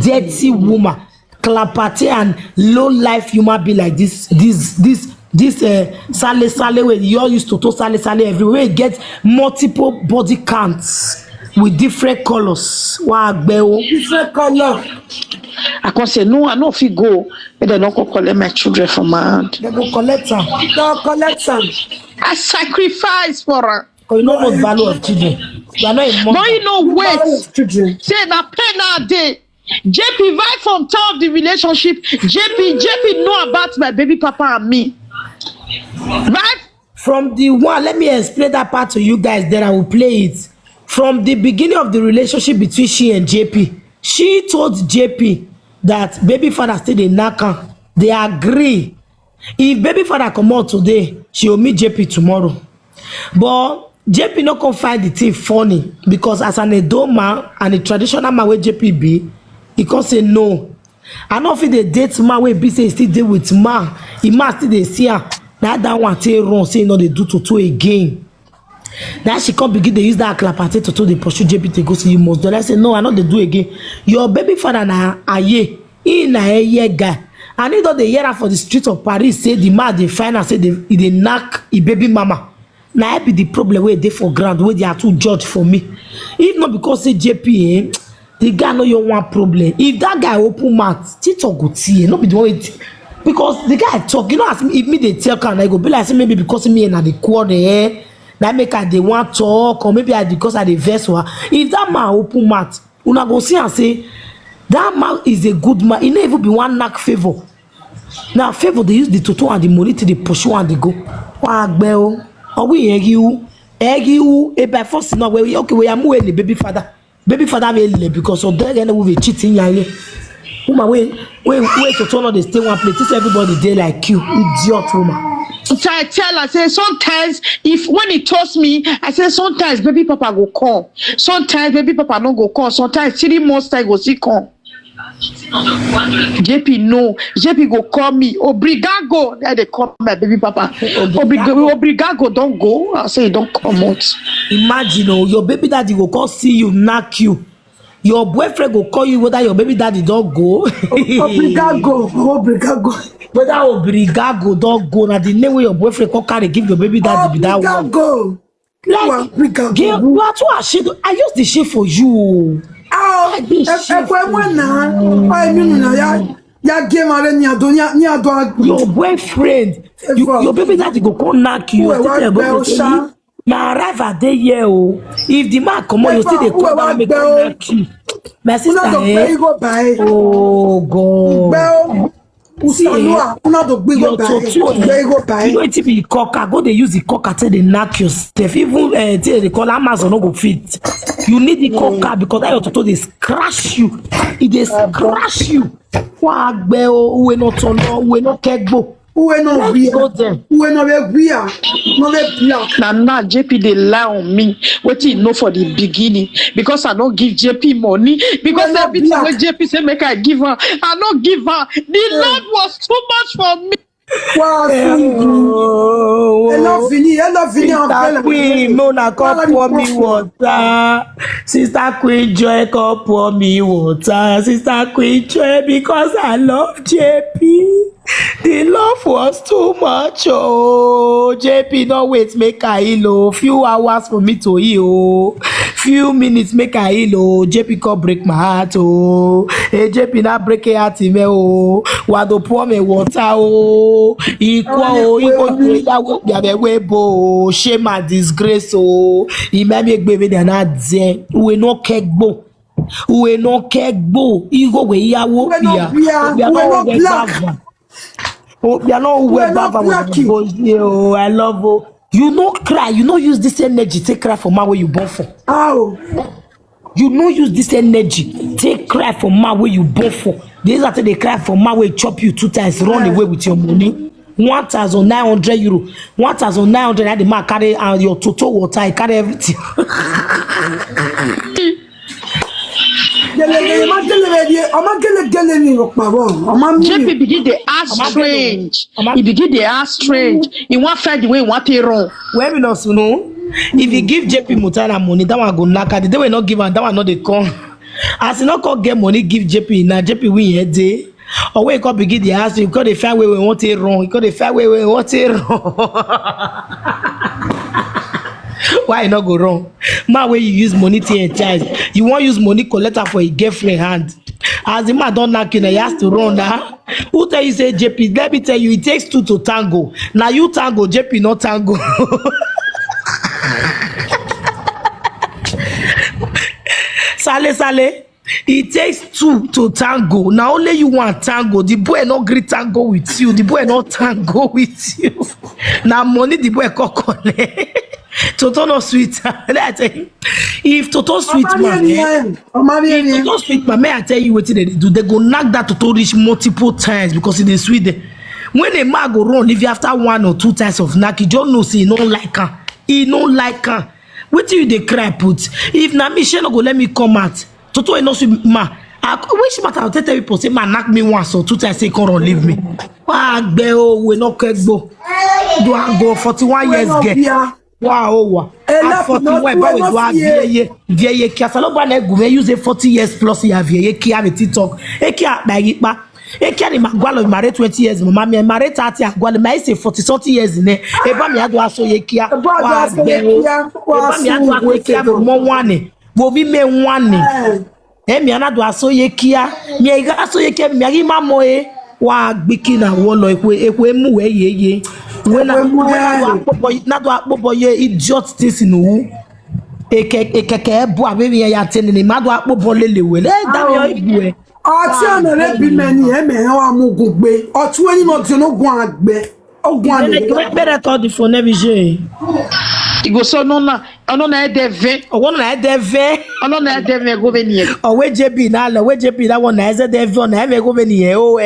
dirty woman, clapate and low life human be like this this sale where you all used to sale everywhere, get multiple body counts with different colors. Different color. I can say no, I know if you go, but they don't go collect my children from my hand. They go collect them. I sacrifice for her. Because you don't know the value of children. You are not a mother. But you know, wait. Say na pen a day. JP right from top of the relationship. JP know about my baby papa and me. Right? From the one, let me explain that part to you guys, then I will play it. From the beginning of the relationship between she and JP, she told JP that baby father still dey knack am. They agree. If baby father come out today, she will meet JP tomorrow. But JP no come find the thing funny because as an Edo man and a traditional man where JP be, he can say no. I know if they date man where be say he still deal with man, he must still dey see her. That one take wrong, say no they do to again. Now she can't begin to use that clapate to they pursue JP to go see you must do. I say no, I know they do again. Your baby father na aye, he na a year guy. And he don't they hear for the streets of Paris say the man they find and say they knock a baby mama. Now I be the problem where they for ground where they are too judge for me. If not because say JP the guy know your one problem. If that guy open mouth, Tito go see, not be the one because the guy talk, you know, as if me they tell can I go be like say maybe because me and the quarter. That make her they want talk, or maybe because I the vessel. If that man open mouth, una go see and say that man is a good man. He never even be one knack Favour. Now Favour they use the toto and the money to the pursue and they go. Wagbel, or we egg you, a by force now where we okay we are moving the baby father. Baby father will because of that we be cheating yaye. Woman wait to turn on the stay one place. This everybody there like you, idiot woman. So I tell her, say sometimes if when he toss me, I say sometimes baby papa go come. Sometimes baby papa no go come. Sometimes 3 months time go see come. JP no. JP go call me. Obrigago. There they call my baby papa. Obrigago don't go. I say don't come out. Imagine your baby daddy go come see you, knock you. Your boyfriend go call you whether your baby daddy don't go. Obrigago. Whether Obrigago don't go. Now the name where your boyfriend come carry give your baby daddy be that one. Like, girl, you are too ashamed. I use the shit for you. Your boyfriend, your baby daddy go come knock you. Now arrive at the year. If the man come on, you still they come down make knock you. My sister, oh God. See, you know it be cocker. Go they use the cocker till they knock yourself. Even till they call Amazon no go fit. You need the cocker because that your toto they scratch you. It they scratch you. Wagbe we not turn we not kegbo. Who no be go there? Who no be no be black. Now JP they lie on me. What you know for the beginning because I don't give JP money because everything when JP say make I give her, I don't give her. The Lord was too much for me. Wow, enough fini. Queen, Mona come pour me water. Sister Queen Joy come pour me water. Sister Queen Joy because I love JP. The love was too much. Oh, JP, no wait, make I heal. Few hours for me to heal. Few minutes make I heal. Oh, JP come break my heart. Oh, hey, JP not break your heart me. Oh, wado pour me water. Oh, equal. Oh, shame and disgrace. Oh, he may make baby they're not there. We no kegbo. We no kegbo. Ego we ya wo bia. We are not black. Oh, you are not well oh, I love you. You no cry, you no use this energy, take cry for man where you born for. Ow. You no use this energy, take cry for man where you born for. These after they cry for man where chop you 2 times, run away with your money. 1,900 euro, 1,900 and the man carry and your total water, I carry everything. JP begin the ask strange. He begin the ask strange. He want find the way he want it wrong. Where we not know? If you give JP Mutana money, that one go knock they will not give and that one not they come. As you not call get money, give JP now JP win here day. Or when you come begin the ask you got the fair way we want it wrong. You got the fair way we want it wrong. Why you not go wrong? Man, when you use money to your child, you want use money collector for a girlfriend hand. As the man don't knock you, he has to run now. Who tell you say JP? Let me tell you, it takes two to tango. Now you tango, JP not tango. Sale. It takes two to tango. Now only you want tango. The boy not greet tango with you. The boy not tango with you. Now money the boy kokole. Toto no sweet. If Toto sweet man, Toto sweet man, may I tell you what they do? They go knock that Toto reach multiple times because it is sweet. When a man go run, if you after 1 or 2 times of knock, you don't know say he don't like her. He don't like her. What do you they cry put? If na me, she no go let me come out. Toto is not sweet man. Which matter I'll tell people say man knock me once or 2 times say come on leave me. We no Gbo. Do I go 41 years get? Wow. At 41, but we do have vieille kia. Saloba ne gume use 40 years plus ya vieille kia with TikTok. Ekia na yipa. Ekia ni magwalo married 20 years. Mama me married 30 agwalo. Me say 40 years ne. Eba mi ado aso ye kia. Eba mi ado aso ye kia mo wane. Wo vi me wane. Mi anado aso ye kia. Mi ega aso ye kia mi agi mamo e. Wa gbiki na wo lo ekwe mu we ye. When I not what boy idiot things in who a boy baby ya attending the mad what bolele will that you ati na le bi meni e me wa mu gugbe o tu eni no ti no gun agbe o gun le better call the phone every day you go so no na deve o na deve ono na deve go veni o we JB na lo we JB that one na deve on na me go veni o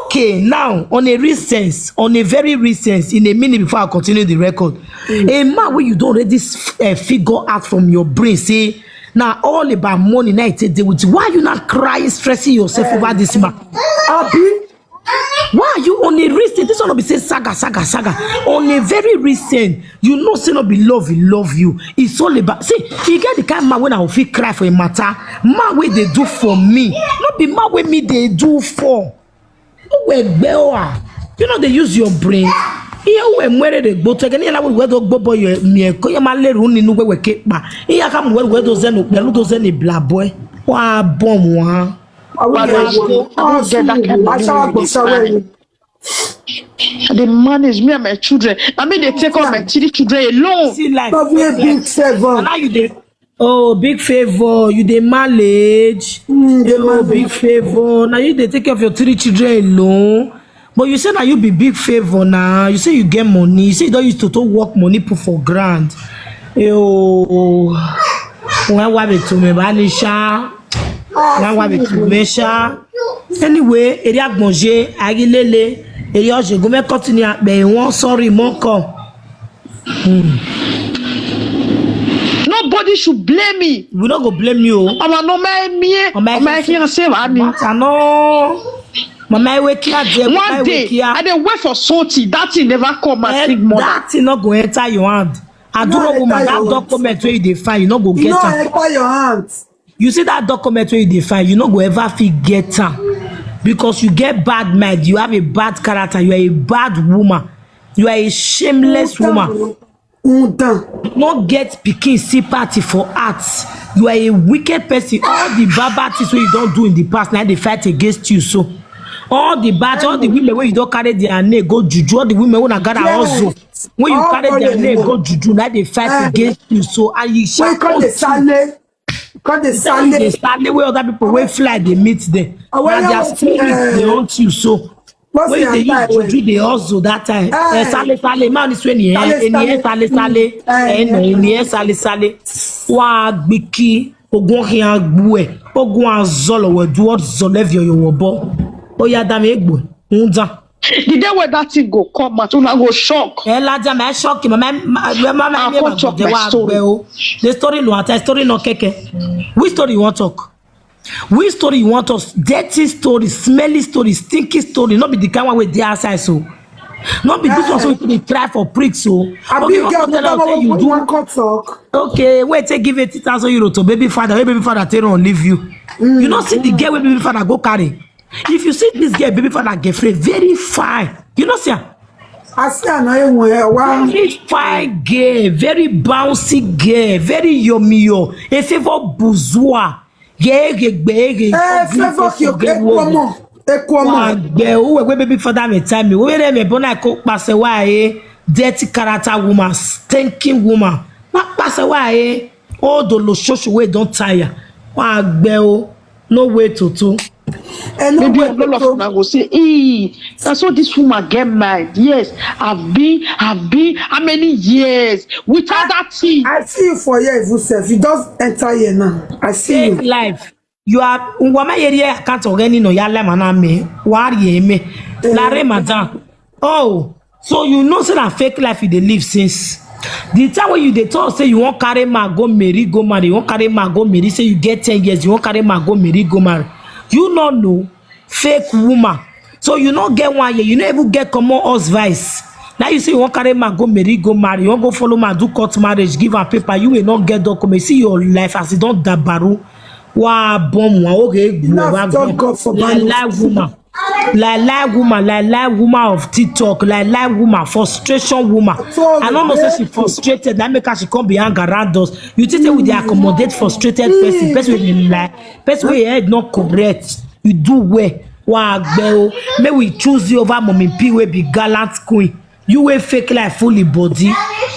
Okay, now on a very recent, in a minute before I continue the record, a man where you don't already figure out from your brain, say, now all about money, now it's a day with you. Why are you not crying, stressing yourself over this man? Why are you on a recent? This one will be say saga. On a very recent, you know, say not be love you. It's all about, see, you get the kind of man when I will feel cry for a matter, man where they do for me, not be man where me they do for. You know they use your brain. Here we where they go to again. Here we do bobo you me. Ko ya male run ni we keep ba. Here come we do zen no do zen bla boy. Wa bomb wa. The man is me and my children. I mean they take all my 3 children alone. See like big favor. Now you dey big favor. You dey manage. Big favor. Now you dey take care of your 3 children alone. But you say now you be big favor now. You say you get money. You say you don't use to work money put for grant. When wabi to me banisha. When wabi to me sha. Anyway, area manger agilele. Area je go me continue. Be one sorry monko. Nobody should blame me. We not go blame you. I'm no me. I'm here say what no. Mama wake here. One day, I dey wait for salty. That thing never come and think more. That thing not go enter your hand. I don't know woman that document where you define, you not go get it. Enter your hands. You see that document where you define, you not go ever get because you get bad mind. You have a bad character. You are a bad woman. You are a shameless woman. Not get pikin sympathy for arts. You are a wicked person. All the bad things you don't do in the past, now they fight against you. So all the women where you don't carry their name go juju. All the women when I got also when you carry their name go juju, now they fight against you. So and you shall call the Sunday. Call the Sunday where other people where fly they meet them. And their spirit they haunt you. So when they use juju they also that time. Sale man is when he sale. Wa gbiki ogun hin agbu e ogun azolo we do what zolev your bo. Oya dam egbo nda. The day where that thing go come out, una go shock. Laja me shock mama the story no ata story no keke. Which story you want talk? Which story you want us? Dirty story, smelly story, stinky story, not be the kind one with the outside so. Not be this one so we try for pricks so. You do one cut talk. Okay, wait, take give €80,000 to baby father. Baby father tell on leave you. You not see the girl where baby father go carry. If you see this girl, baby father get free, very fine. You know, see her? I see wow. Very fine girl, very bouncy girl, very yummy. A Favour bourgeois. Favour qui est comment? We baby father me tell me. We me bona ko pass away. Dirty character woman, stinking woman. Not pass away. All the loshoshu we don't tire. No way to. And maybe a lot of people go say, that's how this woman get married. Yes, I've been how many years without that thing. I see you for here, you just enter here now. I see you. Life. You are woman area can't organize no yalla maname. Wari me. La madam. Oh, so you know say that fake life you dey live since. The time when you dey talk say you won't carry man go marry, go marry, you won't carry man go marry, say you get 10 years, you won't carry man go marry, go marry. You not know fake woman. So you not get 1 year, you not even get common us vice. Now you say you won't carry man go marry, go marry, you won't go follow man do court marriage, give her paper, you will not get document. See your life as you don't dabaru. Wa bomb wa okay, like woman. Like woman of TikTok, like woman, frustration woman. I don't know say she frustrated, that make her she come behind around us. You think with the accommodate frustrated person with like, person with head not correct. You do well. Wow, may we choose you over mommy P we be gallant queen. You wear fake like fully body.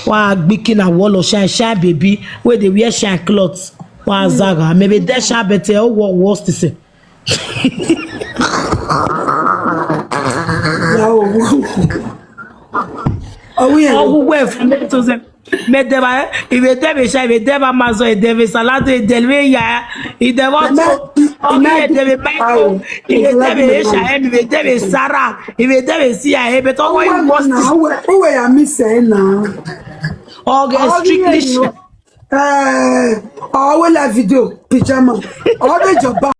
Wow, bikin a wall of shine baby, where they wear shine clothes. Wow, Zaga, maybe that shine better or what worse to say. Oh oui. Oh ouais, to say. Mais deva, il veut deve chai, il deva mazo, il deve salade, il deve ya, il deve il deve maiko, il deve chai, il deve sara, il deve sia, il deve todo il must. Who were missing now? Okay, strictly. Oh, la vidéo pyjama. Oh, the job.